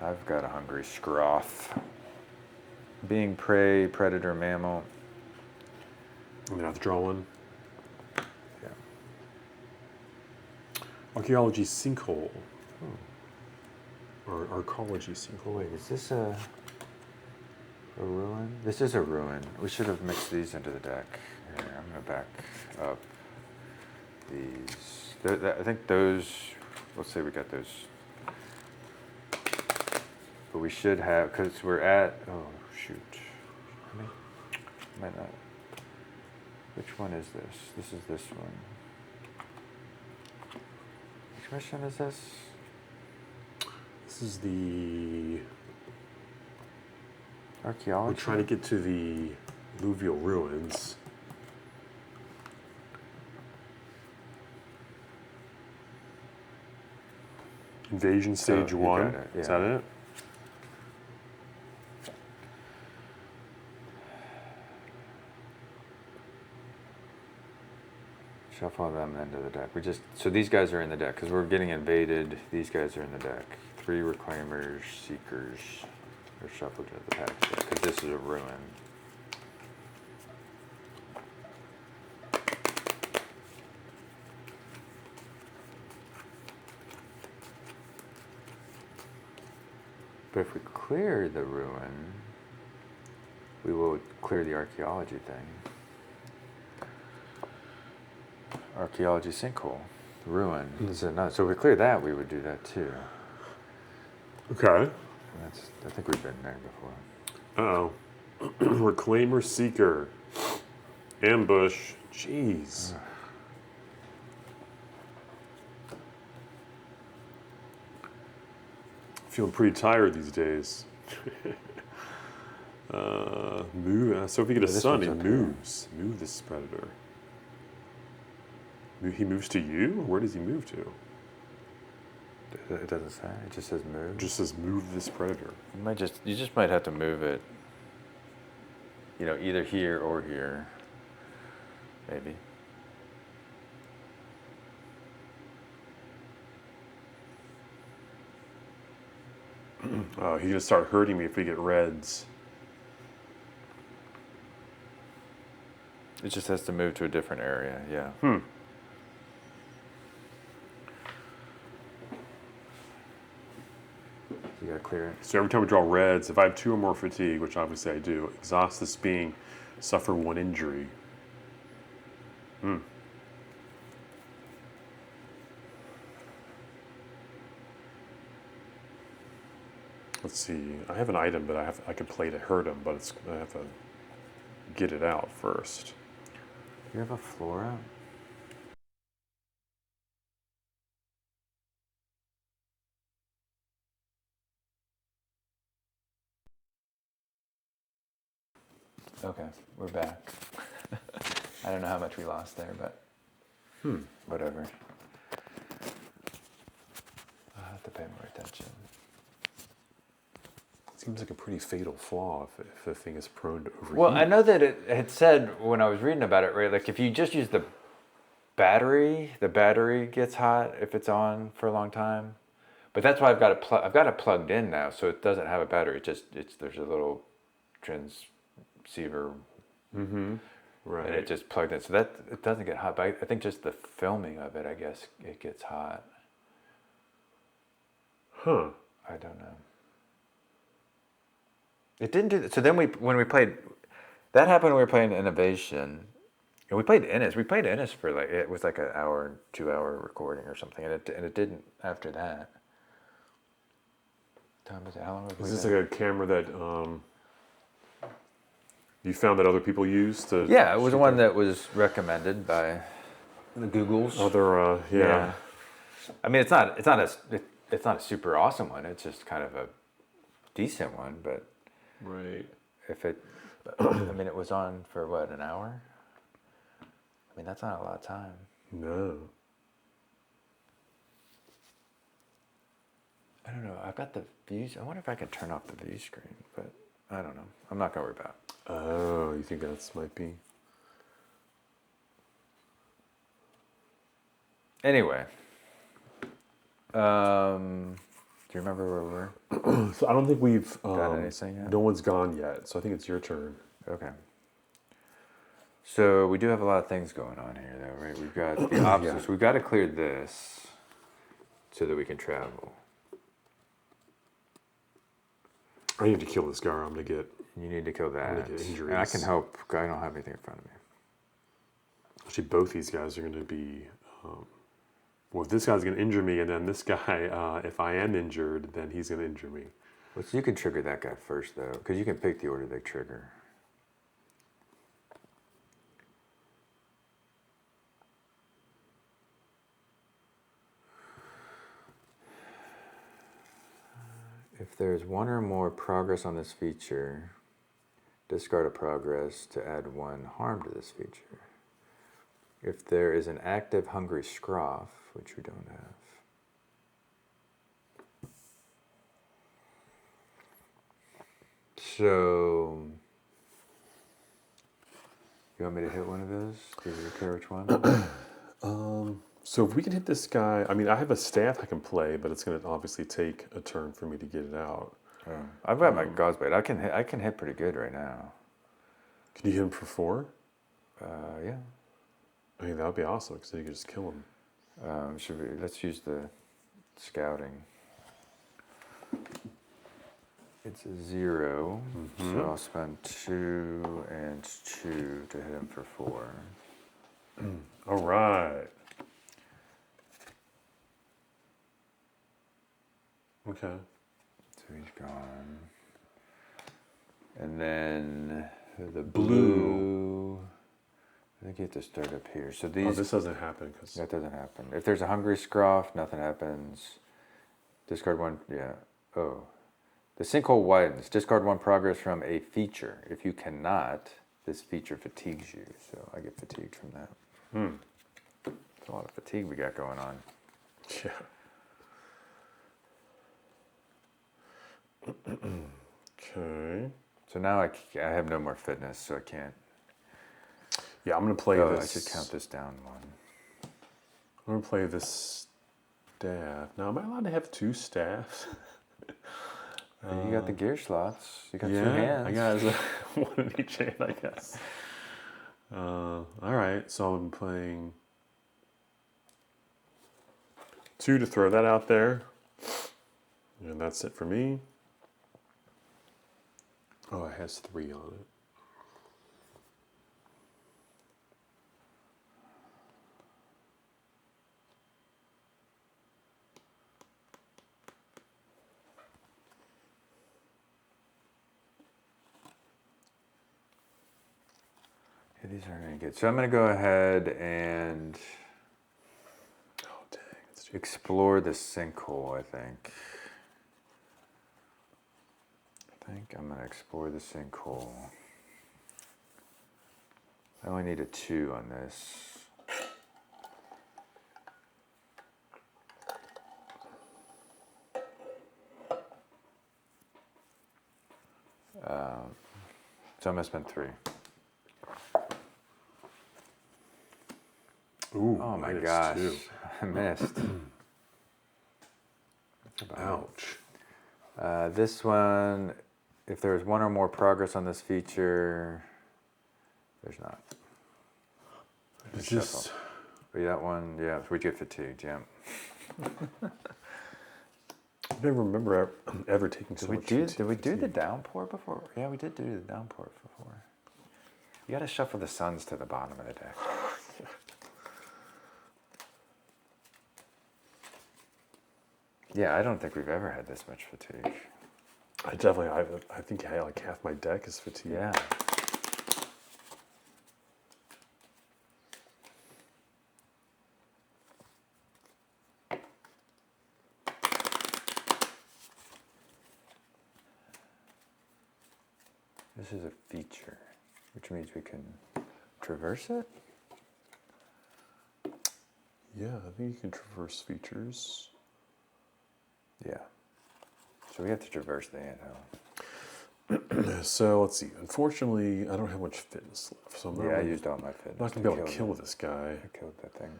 I've got a hungry scroff. Being prey, predator, mammal. I'm gonna have to draw one. Yeah. Archaeology sinkhole. Or arcology sinkhole. Wait, is this a ruin? This is a ruin. We should have mixed these into the deck. Here, I'm gonna back up these. I think those. Let's say we got those. But we should have, because we're at. Oh shoot. Might not. Which one is this? This is this one. Which mission is this? This is the... Archaeology? We're trying to get to the alluvial ruins. Invasion stage you 1. got it, Is yeah. that it? Shuffle them into the deck. So these guys are in the deck because we're getting invaded. These guys are in the deck. 3 reclaimers, seekers are shuffled to the pack because this is a ruin. But if we clear the ruin, we will clear the archaeology thing. Archaeology sinkhole, ruin. So if we clear that, we would do that too. Okay. I think we've been there before. Uh-oh. Reclaimer Seeker. Ambush. Jeez. Feeling pretty tired these days. Move. So if we get a sun, he moves. Move this predator. He moves to you? Where does he move to? It doesn't say. It just says move. It just says move this predator. You just might have to move it. Either here or here. Maybe. He's gonna start hurting me if we get reds. It just has to move to a different area. Yeah. You gotta clear it. So every time we draw reds, if I have 2 or more fatigue, which obviously I do, exhaust this being, suffer 1 injury. Let's see. I have an item, but I could play to hurt him, but I have to get it out first. You have a flora? Okay, we're back. I don't know how much we lost there, but whatever. I'll have to pay more attention. Seems like a pretty fatal flaw if the thing is prone to overheat. Well, I know that it had said when I was reading about it, right? Like if you just use the battery gets hot if it's on for a long time. But that's why I've got it plugged in now, so it doesn't have a battery. There's a little transceiver, right? And it just plugged in, so that it doesn't get hot. But I think just the filming of it, I guess, it gets hot. Huh? I don't know. It didn't do that. So then when we played, that happened when we were playing Innovation, and we played Innis. We played Innis for it was like an hour, 2-hour recording or something, and it didn't after that. Time is it? How long have we Is this been? like a camera that you found that other people use to? Yeah, it was one that was recommended by the Googles. Other, yeah. I mean, it's not a super awesome one. It's just kind of a decent one, but Right. I mean, it was on for what, an hour? I mean, that's not a lot of time. No. I don't know. I've got the views. I wonder if I can turn off the view screen, but I don't know. I'm not gonna worry about it. Oh, you think that might be? Anyway, do you remember where we were? So I don't think we've Got anything yet? No one's gone yet, so I think it's your turn. Okay. So we do have a lot of things going on here, though, right? We've got the opposites. Yeah. We've got to clear this so that we can travel. I need to kill this guy, or I'm gonna get. You need to kill that. gonna get injuries. And I can help. I don't have anything in front of me. Actually, both these guys are gonna be. Well, if this guy's gonna injure me, and then this guy, if I am injured, then he's gonna injure me. Well, so you can trigger that guy first, though, because you can pick the order they trigger. If there's one or more progress on this feature, discard a progress to add 1 harm to this feature. If there is an active hungry scroff, which we don't have. So, you want me to hit one of those? Do you care which one? So if we can hit this guy, I mean, I have a staff I can play, but it's going to obviously take a turn for me to get it out. I've got my gauze blade. I can hit pretty good right now. Can you hit him for 4? Yeah. I mean, that would be awesome because then you could just kill him. Let's use the scouting. It's a 0, so I'll spend 2 and 2 to hit him for 4. All right. Okay. So he's gone. And then the blue. I think you have to start up here. So these. Oh, this doesn't happen because That doesn't happen. If there's a hungry scroff, nothing happens. Discard 1. Yeah. Oh. The sinkhole widens. Discard 1 progress from a feature. If you cannot, this feature fatigues you. So I get fatigued from that. There's a lot of fatigue we got going on. yeah. Okay. So now I have no more fitness, so I can't. Yeah, I'm gonna play Oh, this. I should count this down 1. I'm gonna play this staff. Now, am I allowed to have 2 staffs? You got the gear slots. You got 2 Yeah, hands. I got one in each hand, I guess. All right, so I'm playing 2 to throw that out there, and that's it for me. Oh, it has 3 on it. Yeah, these aren't any good. So I'm going to go ahead and Oh, dang. It's explore the sinkhole, I think. I'm going to explore the sinkhole. I only need a 2 on this. So I'm going to spend 3. Ooh, Oh my minus gosh. 2. I missed. Ouch. This one, if there's 1 or more progress on this feature, there's not. It's just... But that one, yeah, we get fatigued, yeah. I never remember ever taking so much Did we do the fatigue. downpour before? Yeah, we did do the downpour before. You got to shuffle the suns to the bottom of the deck. Yeah, I don't think we've ever had this much fatigue. I think I like half my deck is fatigue. Yeah. This is a feature, which means we can traverse it? Yeah, I think you can traverse features. Yeah. So we have to traverse the anthill. So let's see. Unfortunately, I don't have much fitness left, so I'm Yeah, I used all my fitness. not gonna be able to kill this guy. I killed that thing.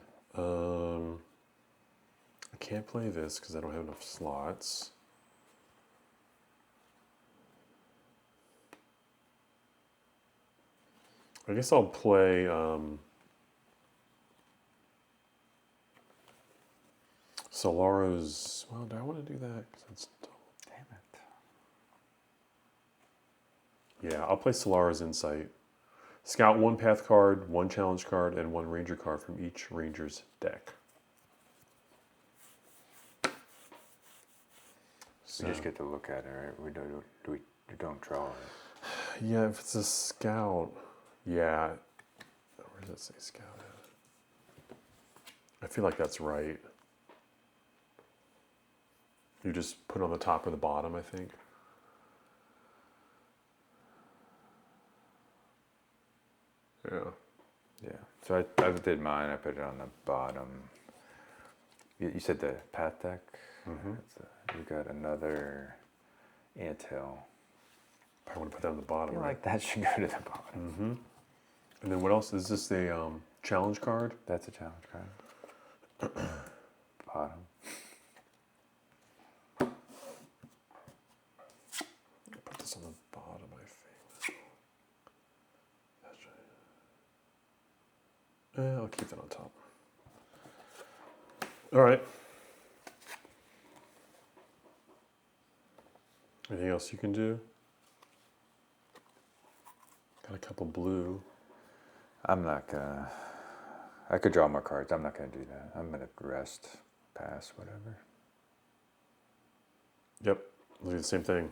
I can't play this because I don't have enough slots. I guess I'll play Solara's. Well, do I want to do that? 'Cause it's double. Damn it. Yeah, I'll play Solara's Insight. Scout 1 path card, 1 challenge card, and 1 ranger card from each ranger's deck. We just get to look at it, right? We don't draw it. Yeah, if it's a scout, yeah. Where does it say scout at? I feel like that's right. You just put it on the top or the bottom, I think. Yeah. Yeah. So I did mine. I put it on the bottom. You said the path deck? Mm-hmm. You got another anthill. I want to put that on the bottom, I feel right? like that should go to the bottom. Mm-hmm. And then what else? Is this a challenge card. That's a challenge card. Bottom. Put this on the bottom, I think. I'll keep that on top. All right. Anything else you can do? Got a couple blue. I'm not gonna. I could draw more cards. I'm not gonna do that. I'm gonna rest, pass, whatever. Yep. I'll do the same thing.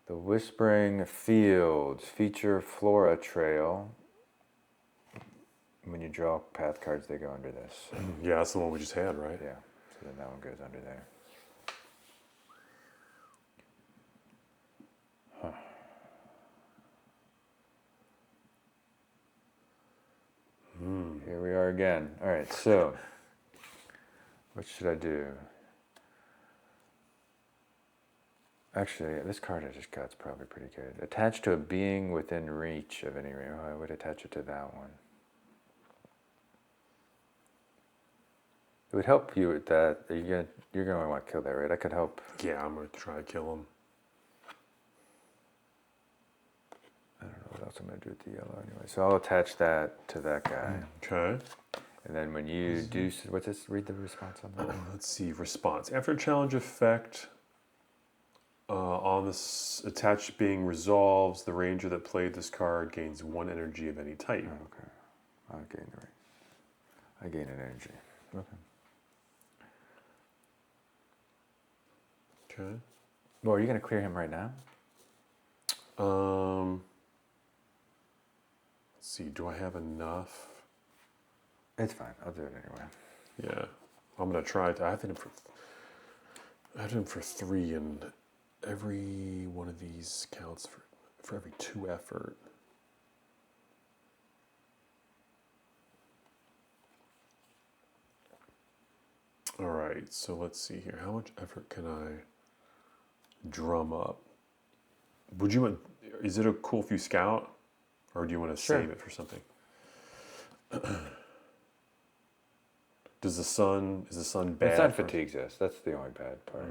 The Whispering Fields feature Flora Trail. When you draw path cards, they go under this. Yeah, that's the one we just had, right? Yeah, so then that one goes under there. Huh. Here we are again. All right, so what should I do? Actually, this card I just got is probably pretty good. Attached to a being within reach of any ring. Oh, I would attach it to that one. It would help you with that. You're gonna want to kill that, right? I could help. Yeah, I'm gonna try to kill him. I don't know what else I'm gonna do with the yellow anyway. So I'll attach that to that guy. Okay. And then when you do, what's this? Read the response on that. Let's see. Response. After a challenge effect on this attached being resolves, the ranger that played this card gains 1 energy of any type. Oh, okay. I gain an energy. Okay. Okay. Well, are you gonna clear him right now? Let's see. Do I have enough? It's fine. I'll do it anyway. Yeah. I'm gonna try to. I have him for 3, and every one of these counts for every 2 effort. All right, so let's see here. How much effort can I drum up? Would you want? Is it a cool if you scout, or do you want to Sure. save it for something? Is the sun bad? The sun fatigues us. That's the only bad part.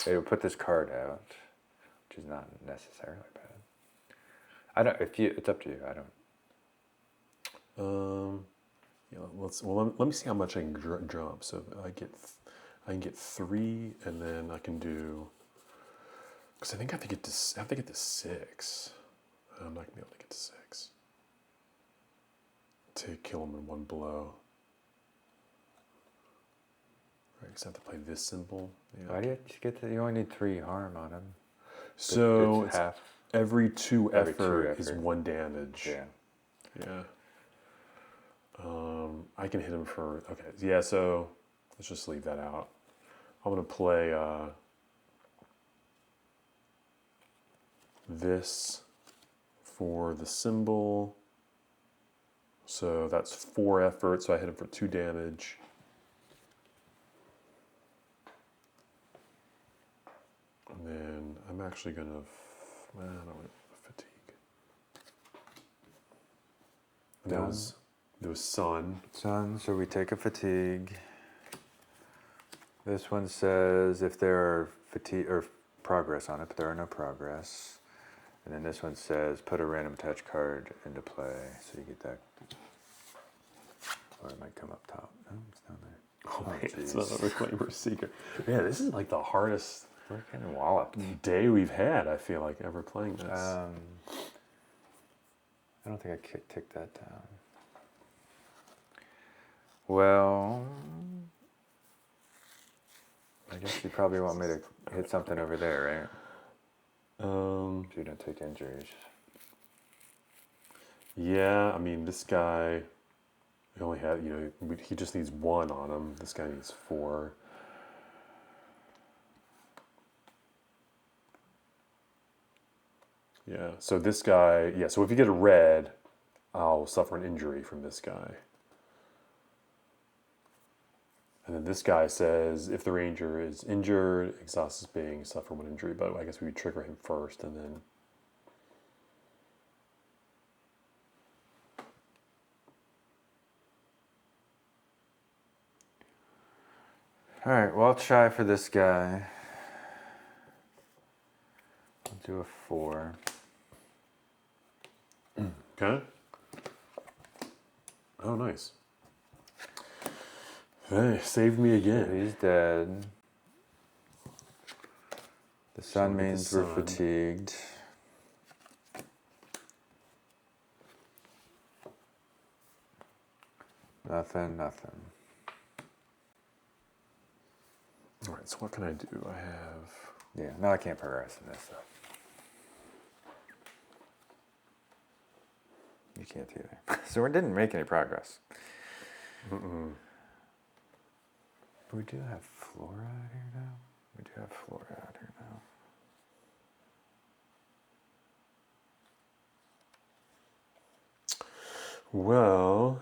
They would put this card out, which is not necessarily bad. I don't. It's up to you. I don't. Yeah. Let me see how much I can drum up. So I can get 3, and then I can do. Because I think I have to get to 6. I'm not gonna be able to get to 6 to kill him in one blow. Right, because I have to play this symbol. Yeah. Why do you get to? You only need 3 harm on him. So it's half. Every 2 Every effort two is effort. 1 damage. Yeah. Yeah. I can hit him for. Okay. Yeah. So let's just leave that out. I'm gonna play this for the symbol. So that's 4 effort. So I hit him for 2 damage. And then I'm actually gonna. I don't know, fatigue. And Done. there was sun. Sun. So we take a fatigue. This one says if there are fatigue or progress on it, but there are no progress. And then this one says put a random touch card into play. So you get that. Or it might come up top. No, it's down there. Oh, man, it's jeez. another Reclaimer Seeker. Yeah, this is like the hardest We're getting walloped. day we've had, I feel like, ever playing this. I don't think I ticked that down. Well, I guess you probably want me to hit something over there, right? So you don't take injuries. Yeah, I mean, this guy, he only had, he just needs 1 on him. This guy needs 4. Yeah, so this guy, so if you get a red, I'll suffer an injury from this guy. And then this guy says if the ranger is injured, exhaust is being suffer one injury, but I guess we would trigger him first and then. All right, well, I'll try for this guy. I'll do a 4. Okay. Oh, nice. Hey, saved me again. He's dead. The sun look at the means we're sun. fatigued. Nothing. All right, so what can I do? I have. Yeah, no, I can't progress in this, though. You can't either. So we didn't make any progress. Mm-mm. But we do have flora out here now. We do have flora out here now. Well,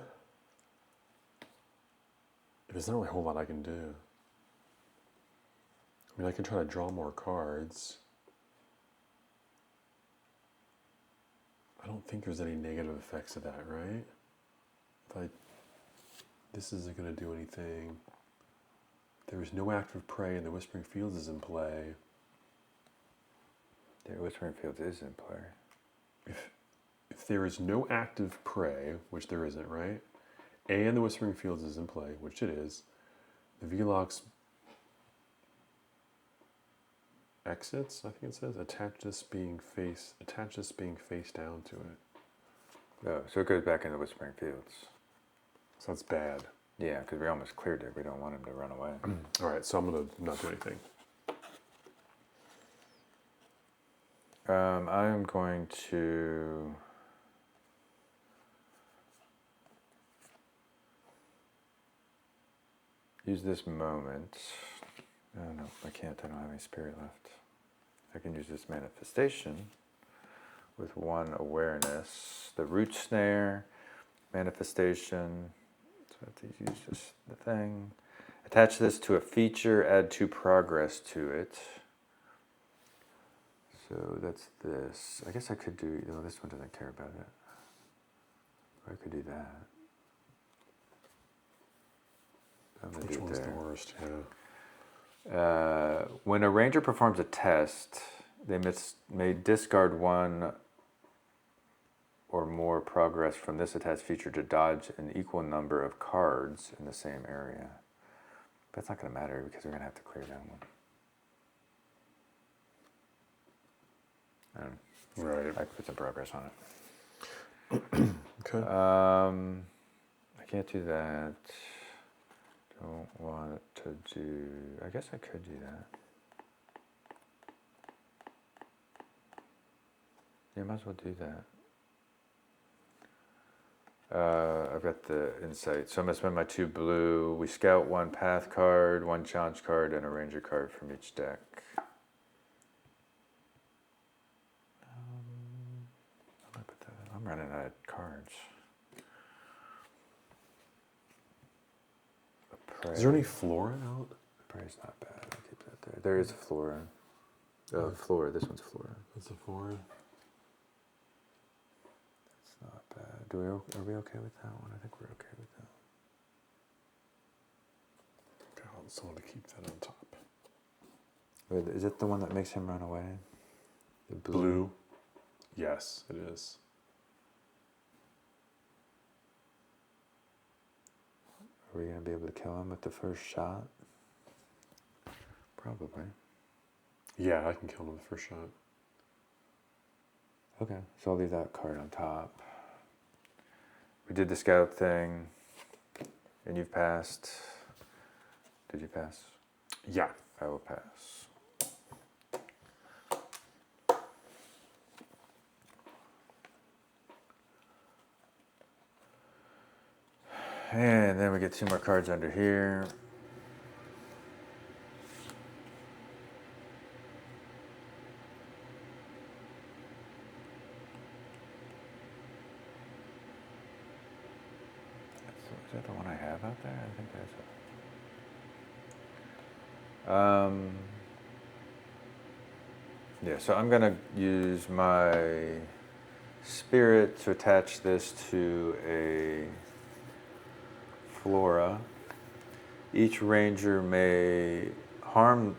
there's not really a whole lot I can do. I mean, I can try to draw more cards. I don't think there's any negative effects of that, right? This isn't going to do anything. There is no active prey and the Whispering Fields is in play. Yeah, Whispering Fields is in play. If there is no active prey, which there isn't, right? And the Whispering Fields is in play, which it is, the Velox exits, I think it says, attach this being face down to it. Oh, so it goes back into Whispering Fields. So that's bad. Yeah, because we almost cleared it. We don't want him to run away. All right, so I'm going to not do anything. I'm going to... use this moment. Oh, no, I can't. I don't have any spirit left. I can use this manifestation with 1 awareness. The root snare, manifestation. So I have to use just the thing. Attach this to a feature, add 2 progress to it. So that's this. I guess I could do, this one doesn't care about it. Or I could do that. Which one's the worst? Yeah. When a ranger performs a test, they may discard 1 or more progress from this attached feature to dodge an equal number of cards in the same area. But it's not going to matter because we're going to have to clear that one. Right. I could put some progress on it. Okay. I can't do that. Don't want to do... I guess I could do that. Yeah, might as well do that. I've got the insight. So I'm going to spend my 2 blue. We scout 1 path card, 1 challenge card, and a ranger card from each deck. I'm running out of cards. Is there any flora out? Prey's not bad. I'll keep that there. There is flora. Oh, flora. This one's flora. That's a flora. It's not bad. Are we okay with that one? I think we're okay with that. Okay, I want someone to keep that on top. Wait, is it the one that makes him run away? The Blue? Yes, it is. Are we going to be able to kill him with the first shot? Probably. Yeah, I can kill him with the first shot. Okay, so I'll leave that card on top. We did the scout thing, and you've passed. Did you pass? Yeah. I will pass. And then we get 2 more cards under here. Is that the one I have out there? I think that's it. Yeah, so I'm gonna use my spirit to attach this to a flora. Each ranger may harm.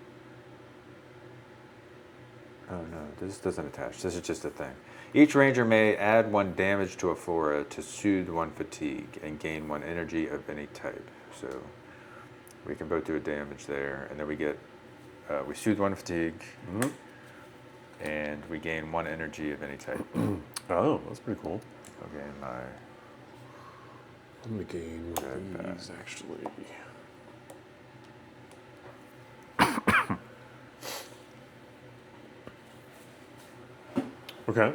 Oh no, this doesn't attach. This is just a thing. Each ranger may add 1 damage to a flora to soothe 1 fatigue and gain 1 energy of any type. So we can both do a damage there, and then we get we soothe 1 fatigue, and we gain 1 energy of any type. Oh, that's pretty cool. Okay, my I'm gonna gain one of these actually. Okay.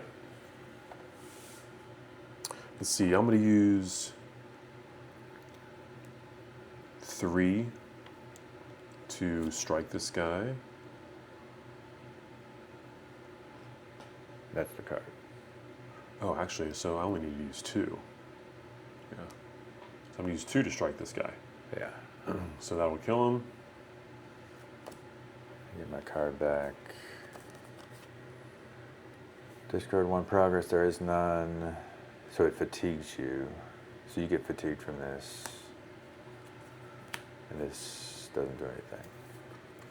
Let's see. I'm gonna use 3 to strike this guy. that's the card. Oh, actually, so I only need to use 2. Yeah. So I'm gonna use 2 to strike this guy. Yeah. So that will kill him. Get my card back. Discard 1 progress. There is none. So it fatigues you. So you get fatigued from this. And this doesn't do anything.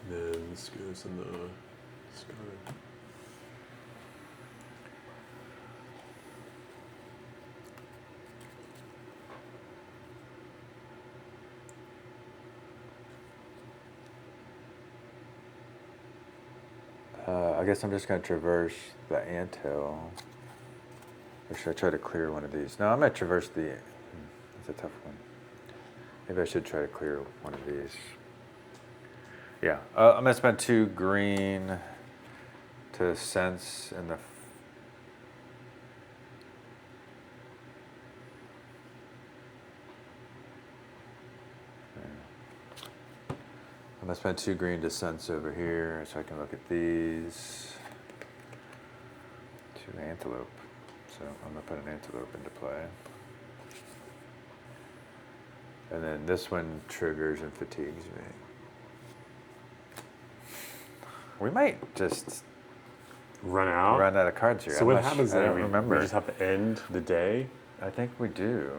And then this goes in the discard. I guess I'm just going to traverse the anthill. Or should I try to clear one of these? No, I'm going to traverse the... That's a tough one. Maybe I should try to clear one of these. Yeah, I'm going to spend 2 green to sense in the... I'm going to spend 2 green to sense over here so I can look at these. 2 antelope. So I'm going to put an antelope into play. And then this one triggers and fatigues me. We might just Run out. run out of cards here. So what happens I then? don't remember. We just have to end the day. I think we do.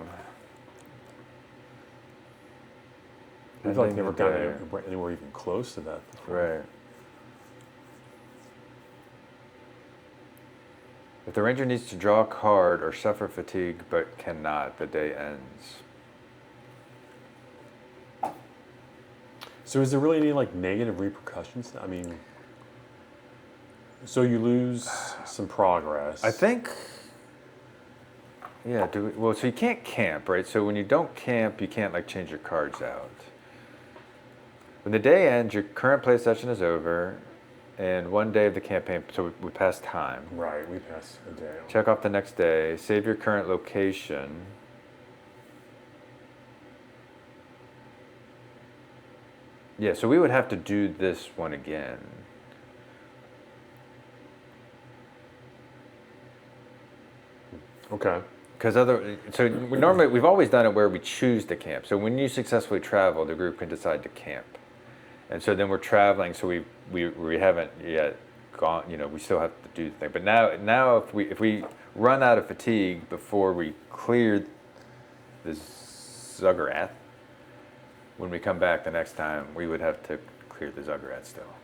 We've like Ending never the day. gotten anywhere even close to that before. Right. If the ranger needs to draw a card or suffer fatigue but cannot, the day ends. So is there really any like negative repercussions? I mean, so you lose some progress. I think. Yeah. Well, so you can't camp, right? So when you don't camp, you can't like change your cards out. When the day ends, your current play session is over, and 1 day of the campaign. So we pass time. Right, we pass a day. Check off the next day. Save your current location. Yeah, so we would have to do this one again. Okay. Because we've always done it where we choose to camp. So when you successfully travel, the group can decide to camp. And so then we're traveling, so we haven't yet gone. You know, we still have to do the thing. But now if we run out of fatigue before we clear the Zuggurat, when we come back the next time, we would have to clear the Zuggurat still.